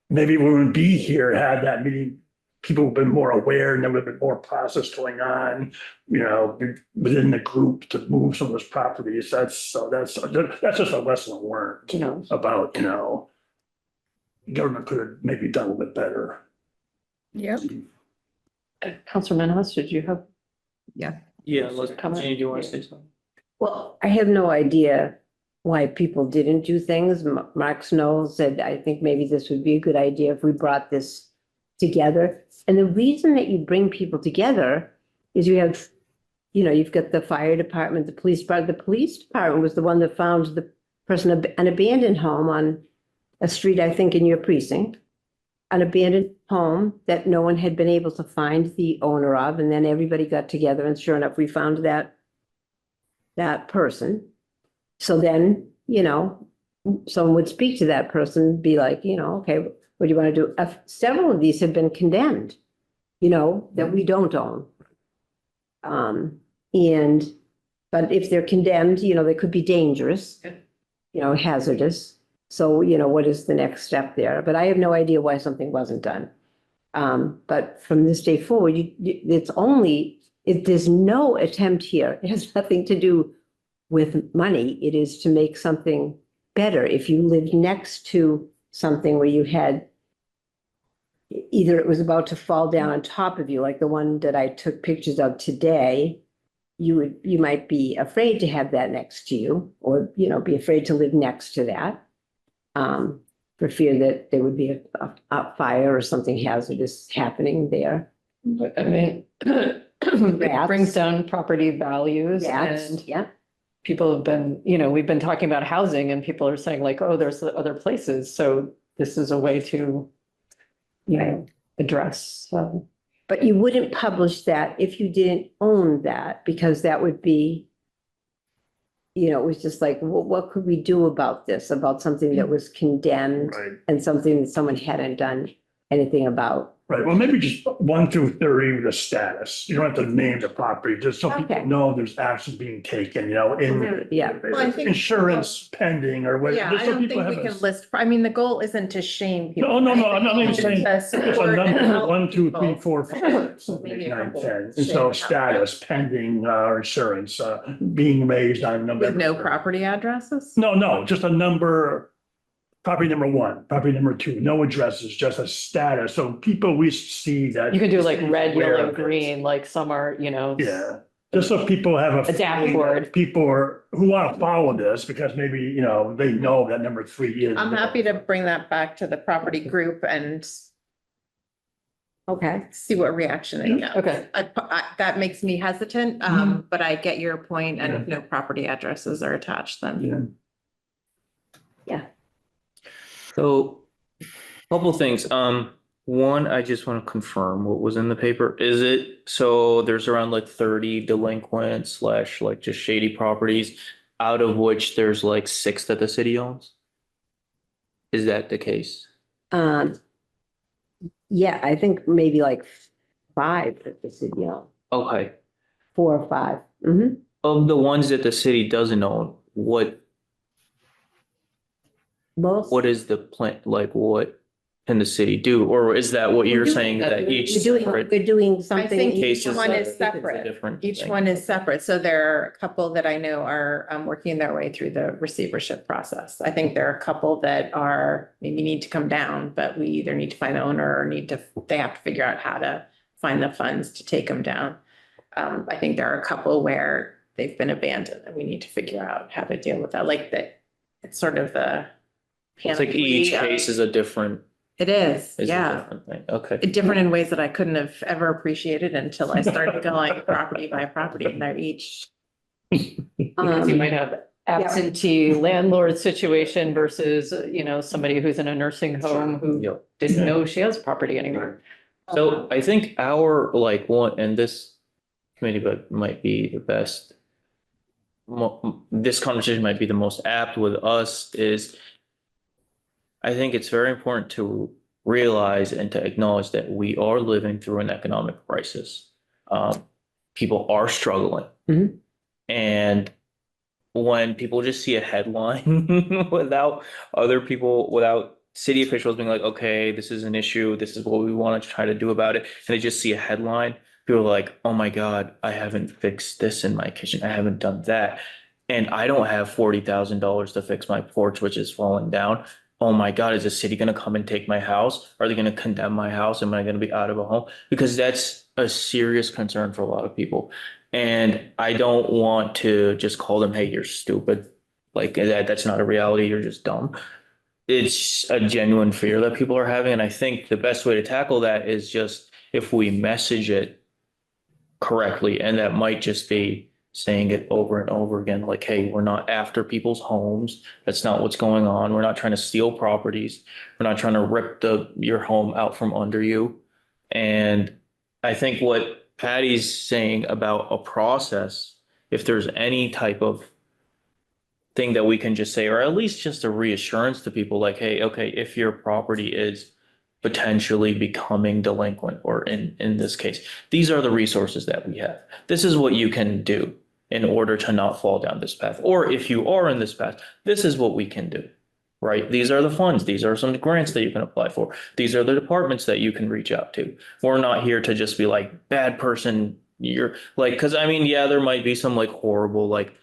maybe we wouldn't be here had that meeting. People have been more aware, and there would have been more process going on, within the group to move some of those properties. That's just a lesson learned about, government could have maybe done a little bit better. Yep. Counselor Menhouse, did you have? Yeah, let's, Comment? Jane, do you want to say something? Well, I have no idea why people didn't do things. Mark Snow said, I think maybe this would be a good idea if we brought this together. And the reason that you bring people together is you have, you've got the fire department, the police department. The police department was the one that found the person, an abandoned home on a street, I think in your precinct, an abandoned home that no one had been able to find the owner of. And then everybody got together, and sure enough, we found that person. So then, someone would speak to that person, be like, okay, what do you want to do? Several of these have been condemned, that we don't own. But if they're condemned, they could be dangerous, hazardous. So, what is the next step there? But I have no idea why something wasn't done. But from this day forward, there's no attempt here. It has nothing to do with money. It is to make something better. If you lived next to something where you had either it was about to fall down on top of you, like the one that I took pictures of today, you might be afraid to have that next to you, or, be afraid to live next to that, for fear that there would be a fire or something hazardous happening there. But I mean, it brings down property values, and Yeah. people have been, we've been talking about housing, and people are saying like, oh, there's other places. So this is a way to, address. But you wouldn't publish that if you didn't own that, because that would be, it was just like, what could we do about this, about something that was condemned Right. and something that someone hadn't done anything about. Right, well, maybe just 1 through 30 with a status. You don't have to name the property, just so people Okay. know there's action being taken, you know, in Yeah. Well, I think- insurance pending or what. Yeah, just I so don't people think we have a- can list, I mean, the goal isn't to shame people. No, right? I'm not even It's saying, to just a support and number, help 1, 2, 3, people. 4, 5, 6, Maybe 7, a 8, 9, couple 10. And shame so out. status pending, insurance, being raised on November. With no property addresses? No, just a number, property number 1, property number 2, no addresses, just a status. So people we see that. You could do like red, aware yellow, of it. green, like some are, you know. Yeah, just so people have a. A dashboard. People who want to follow this because maybe, you know, they know that number 3 is. I'm happy to bring that back to the property group and Okay. see what reaction they get. Okay. That makes me hesitant, but I get your point, and if no property addresses are attached, then. Yeah. So, couple things. One, I just want to confirm what was in the paper. Is it, so there's around like 30 delinquent / like just shady properties, out of which there's like 6 that the city owns? Is that the case? Yeah, I think maybe like 5 that the city owns, Okay. 4 or 5. Mm-hmm. Of the ones that the city doesn't own, what Most. is the plan, like what can the city do? Or is that what you're doing saying that each separate We're doing I something. think case each one is a separate. different Each thing? one is separate. So there are a couple that I know are working their way through the receivership process. I think there are a couple that are maybe need to come down, but we either need to find the owner or they have to figure out how to find the funds to take them down. I think there are a couple where they've been abandoned and we need to figure out how to deal with that. Like that, it's sort of the. It's like each panoply of- case is a different, It is, is a yeah. different thing. Okay. Different in ways that I couldn't have ever appreciated until I started going property by property, and they're each. Because you might have absentee landlord situation versus, you know, somebody who's in a nursing home who Yep. didn't know she has property anymore. So I think our like one, and this committee, but might be the best. This conversation might be the most apt with us is. I think it's very important to realize and to acknowledge that we are living through an economic crisis. People are struggling. Mhm. And when people just see a headline without without city officials being like, okay, this is an issue, this is what we want to try to do about it, and they just see a headline, people are like, oh my God, I haven't fixed this in my kitchen, I haven't done that. And I don't have $40,000 to fix my porch, which is falling down. Oh my God, is the city going to come and take my house? Are they going to condemn my house? Am I going to be out of a home? Because that's a serious concern for a lot of people. And I don't want to just call them, hey, you're stupid. Like that's not a reality. You're just dumb. It's a genuine fear that people are having. And I think the best way to tackle that is just if we message it correctly, and that might just be saying it over and over again, like, hey, we're not after people's homes. That's not what's going on. We're not trying to steal properties. We're not trying to rip your home out from under you. And I think what Patty's saying about a process, if there's any type of thing that we can just say, or at least just a reassurance to people like, hey, okay, if your property is potentially becoming delinquent, or in this case, these are the resources that we have. This is what you can do in order to not fall down this path. Or if you are in this path, this is what we can do, right? These are the funds. These are some grants that you can apply for. These are the departments that you can reach out to. We're not here to just be like, bad person, you're like, because I mean, yeah, there might be some like horrible, like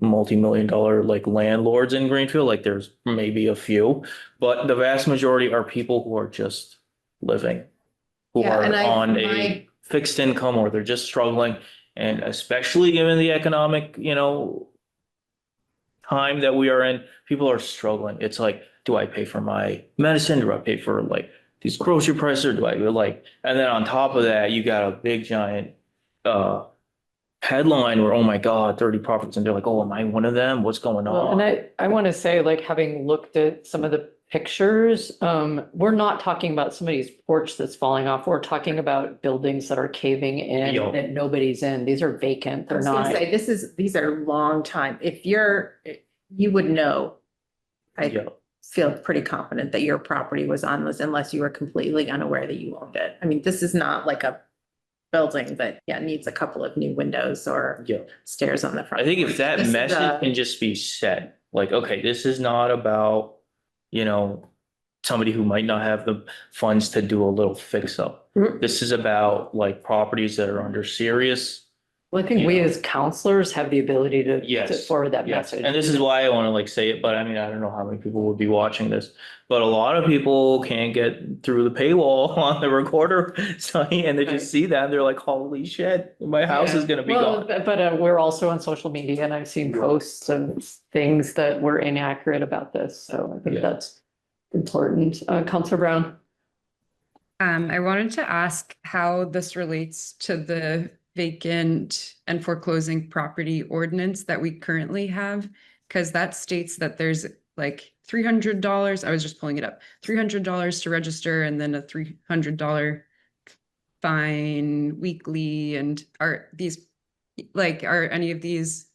multi-million-dollar like landlords in Greenfield, like there's maybe a few, but the vast majority are people who are just living, who Yeah, are and on a fixed income, or they're just struggling. And especially given the economic, time that we are in, people are struggling. It's like, do I pay for my medicine? Do I pay for like these grocery prices? Or do I and then on top of that, you got a big giant headline where, oh my God, 30 properties. And they're like, oh, am I one of them? What's going Well, on? and I want to say, like, having looked at some of the pictures, we're not talking about somebody's porch that's falling off. We're talking about buildings that are caving in Yeah. that nobody's in. These are vacant. I They're was gonna not. say, these are long time. You would know. Yeah. feel pretty confident that your property was on this unless you were completely unaware that you owned it. I mean, this is not like a building that, yeah, needs a couple of new windows or Yeah. stairs on the front. I think if that This is message a- can just be said, like, okay, this is not about, somebody who might not have the funds to do a little fix up. Mhm. This is about like properties that are under serious. Well, I think we as counselors have the ability to Yes. forward that Yes, message. and this is why I want to like say it, but I mean, I don't know how many people would be watching this. But a lot of people can't get through the paywall on the recorder, so, and they Right. just see that, and they're like, holy shit, my house is gonna be Well, gone. but we're also on social media and I've seen posts of things that were inaccurate about this. So I think Yeah. that's important. Counselor Brown? I wanted to ask how this relates to the vacant and foreclosing property ordinance that we currently have. Because that states that there's like $300, I was just pulling it up, $300 to register and then a $300 fine weekly. And are any of these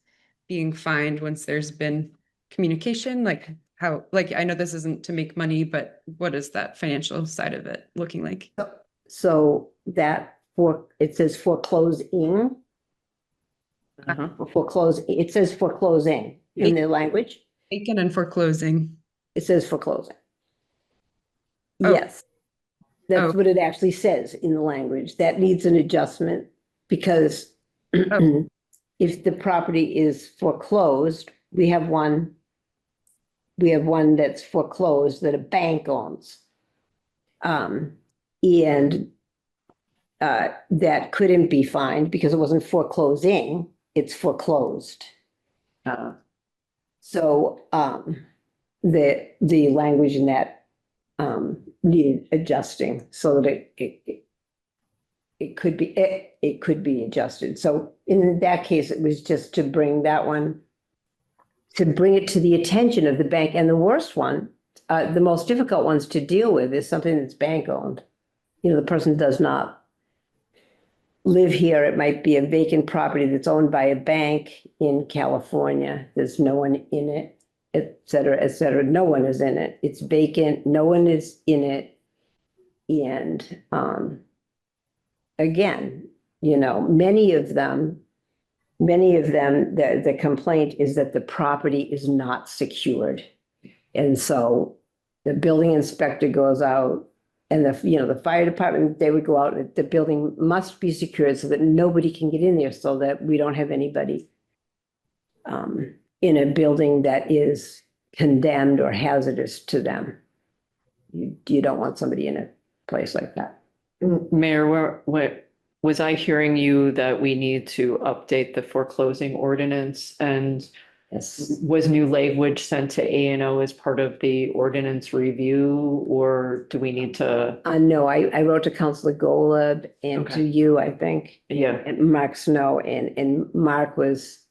being fined once there's been communication? Like how, like, I know this isn't to make money, but what is that financial side of it looking like? So it says foreclosing, it says foreclosing in the language. Vacant and foreclosing. It says foreclosing. Oh. Yes. That's Oh. what it actually says in the language. That needs an adjustment because Oh. if the property is foreclosed, we have one that's foreclosed that a bank owns. And that couldn't be fined because it wasn't foreclosing, it's foreclosed. So the language in that needed adjusting so that it could be adjusted. So in that case, it was just to bring that one, to bring it to the attention of the bank. And the worst one, the most difficult ones to deal with is something that's bank owned. The person does not live here. It might be a vacant property that's owned by a bank in California. There's no one in it, et cetera, et cetera. No one is in it. It's vacant. No one is in it. And again, many of them, the complaint is that the property is not secured. And so the building inspector goes out and the fire department, they would go out and the building must be secured so that nobody can get in there, so that we don't have anybody in a building that is condemned or hazardous to them. You don't want somebody in a place like that. Mayor, was I hearing you that we need to update the foreclosing ordinance? And Yes. was new language sent to A&O as part of the ordinance review, or do we need to? No, I wrote to Councilor Golub and to Okay. you, I think, Yeah, and Mark Snow, and Mark was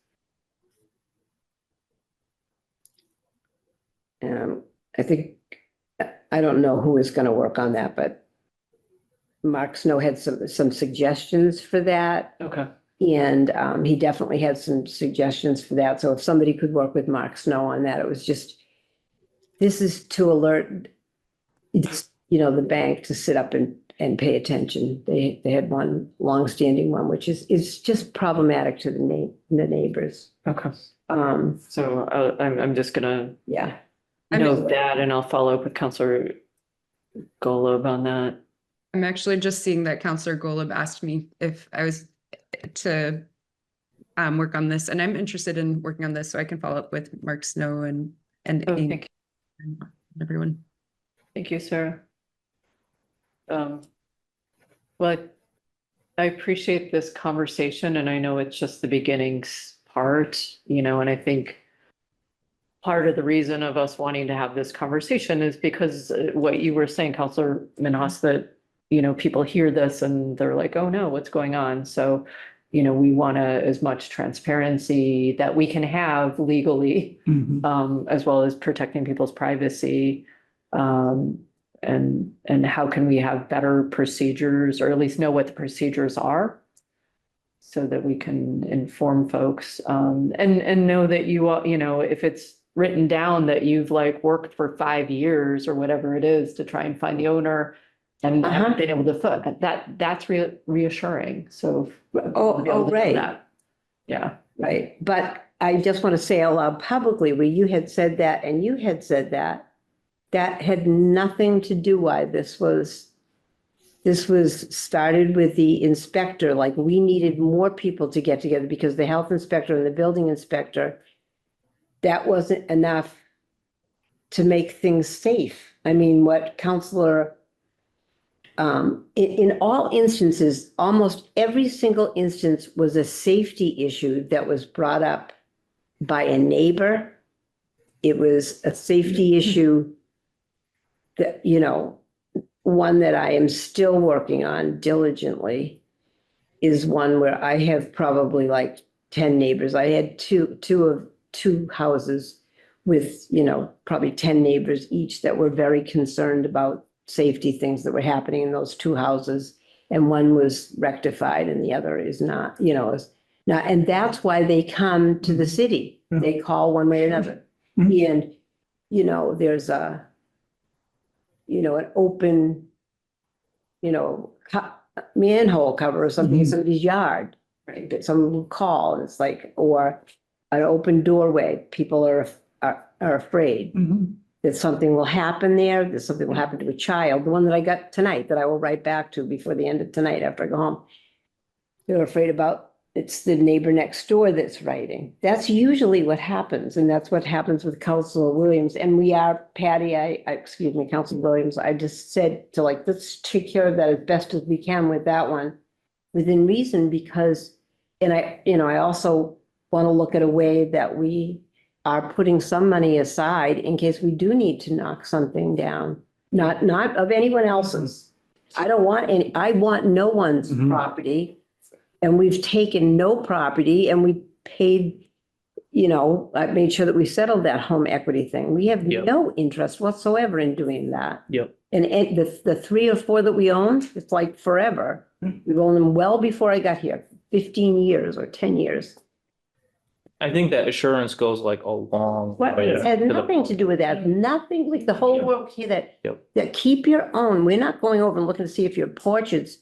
I think, I don't know who is going to work on that, but Mark Snow had some suggestions for that. okay. And he definitely had some suggestions for that. So if somebody could work with Mark Snow on that, it was just, this is to alert, the bank to sit up and pay attention. They had one longstanding one, which is just problematic to the neighbors. Okay. Um, So I'm just gonna yeah. note that, and I'll follow up with Counselor Golub on that. I'm actually just seeing that Counselor Golub asked me if I was to work on this, and I'm interested in working on this, so I can follow up with Mark Snow and Oh, Amy thank and everyone. Thank you, Sarah. Well, I appreciate this conversation, and I know it's just the beginnings part, and I think part of the reason of us wanting to have this conversation is because what you were saying, Counselor Minas, that, people hear this and they're like, oh no, what's going on? So, we want as much transparency that we can have legally, as well as protecting people's privacy. And how can we have better procedures, or at least know what the procedures are, so that we can inform folks, and know that you all, if it's written down that you've like worked for 5 years or whatever it is to try and find the owner and haven't been able to foot, that's reassuring, so. Oh, right. That. Yeah. Right, but I just want to say aloud publicly, where you had said that and you had said that, that had nothing to do why this was started with the inspector, like we needed more people to get together because the health inspector and the building inspector, that wasn't enough to make things safe. I mean, what Counselor, in all instances, almost every single instance was a safety issue that was brought up by a neighbor. It was a safety issue that, you know, one that I am still working on diligently is one where I have probably like 10 neighbors. I had two houses with, you know, probably 10 neighbors each that were very concerned about safety things that were happening in those two houses. And one was rectified and the other is not, you know, is not. And that's why they come to the city. They call one way or another. And, you know, there's a, you know, an open, you know, manhole cover or something in somebody's yard, right? That someone will call and it's like, or an open doorway, people are afraid that something will happen there, that something will happen to a child. The one that I got tonight that I will write back to before the end of tonight after I go home. They're afraid about, it's the neighbor next door that's writing. That's usually what happens. And that's what happens with Councilor Williams. And we are, Patty, excuse me, Councilor Williams, I just said to like, let's take care of that as best as we can with that one within reason because, and I, you know, I also want to look at a way that we are putting some money aside in case we do need to knock something down, not of anyone else's. I don't want any, I want no one's property. And we've taken no property and we paid, you know, I made sure that we settled that home equity thing. We have no interest whatsoever in doing that. Yep. And the 3 or 4 that we own, it's like forever. We've owned them well before I got here, 15 years or 10 years. I think that assurance goes like a long What, way. it had to the- nothing to do with that, nothing, like the whole world here that, Yep. that keep your own. We're not going over and looking to see if your porch is.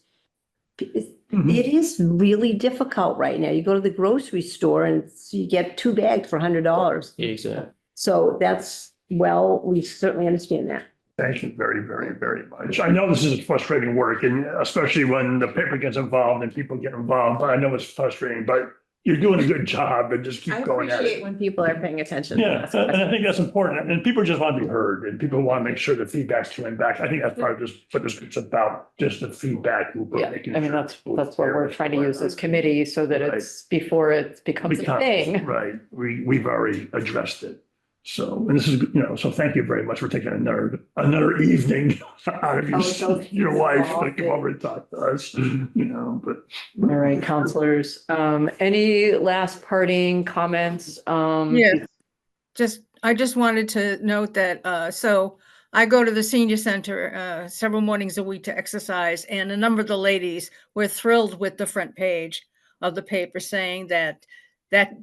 It is really difficult right now. You go to the grocery store and you get 2 bags for $100. Yeah, exactly. So that's, well, we certainly understand that. Thank you very, very, very much. I know this is frustrating work and especially when the paper gets involved and people get involved, but I know it's frustrating, but you're doing a good job and just I keep going at appreciate it. when people are paying attention. to Yeah, this. and I think that's important. And people just want to be heard and people want to make sure the feedback's coming back. I think that's part of this, what this is about, just the feedback. loop of Yeah, making I mean, sure that's it's what fair. we're trying to use this committee so that Right. it's before it becomes a thing. Right, we've already addressed it. So, and this is, you know, so thank you very much for taking another evening out of your life to come over and talk to us, you know, but. All right, counselors, any last parting comments? Yeah. I just wanted to note that, so I go to the senior center several mornings a week to exercise, and a number of the ladies were thrilled with the front page of the paper saying that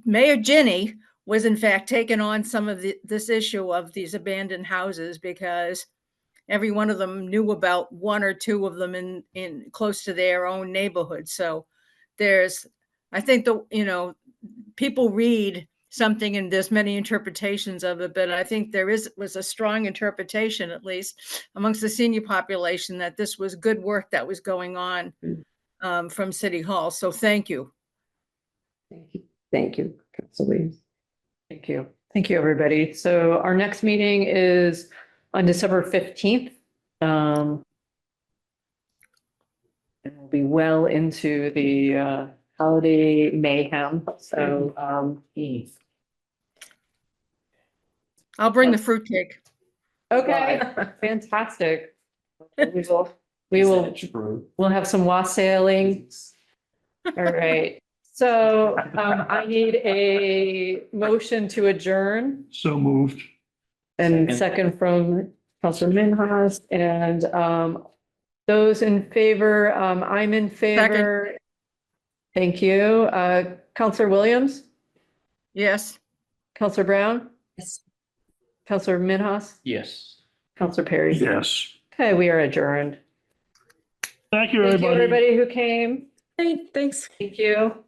Mayor Ginny was in fact taking on some of this issue of these abandoned houses because every one of them knew about 1 or 2 of them in close to their own neighborhood. So I think people read something and there's many interpretations of it, but I think was a strong interpretation, at least amongst the senior population, that this was good work that was going on from City Hall. So thank you. Thank you, Councilor Williams. Thank you. Thank you, everybody. So our next meeting is on December 15th. And we'll be well into the holiday mayhem. So I'll bring the fruitcake. okay, fantastic. We'll have some wassailing. All right. So I need a motion to adjourn So moved. and second from Councilor Minhas and those in favor, I'm in favor. Thank you. Councilor Williams, Yes. Councilor Brown, Yes. Counselor Minhas, Yes. Counselor Perry. Yes. Okay, we are adjourned. Thank you, Thank you, everybody. everybody who came. Hey, thanks. Thank you.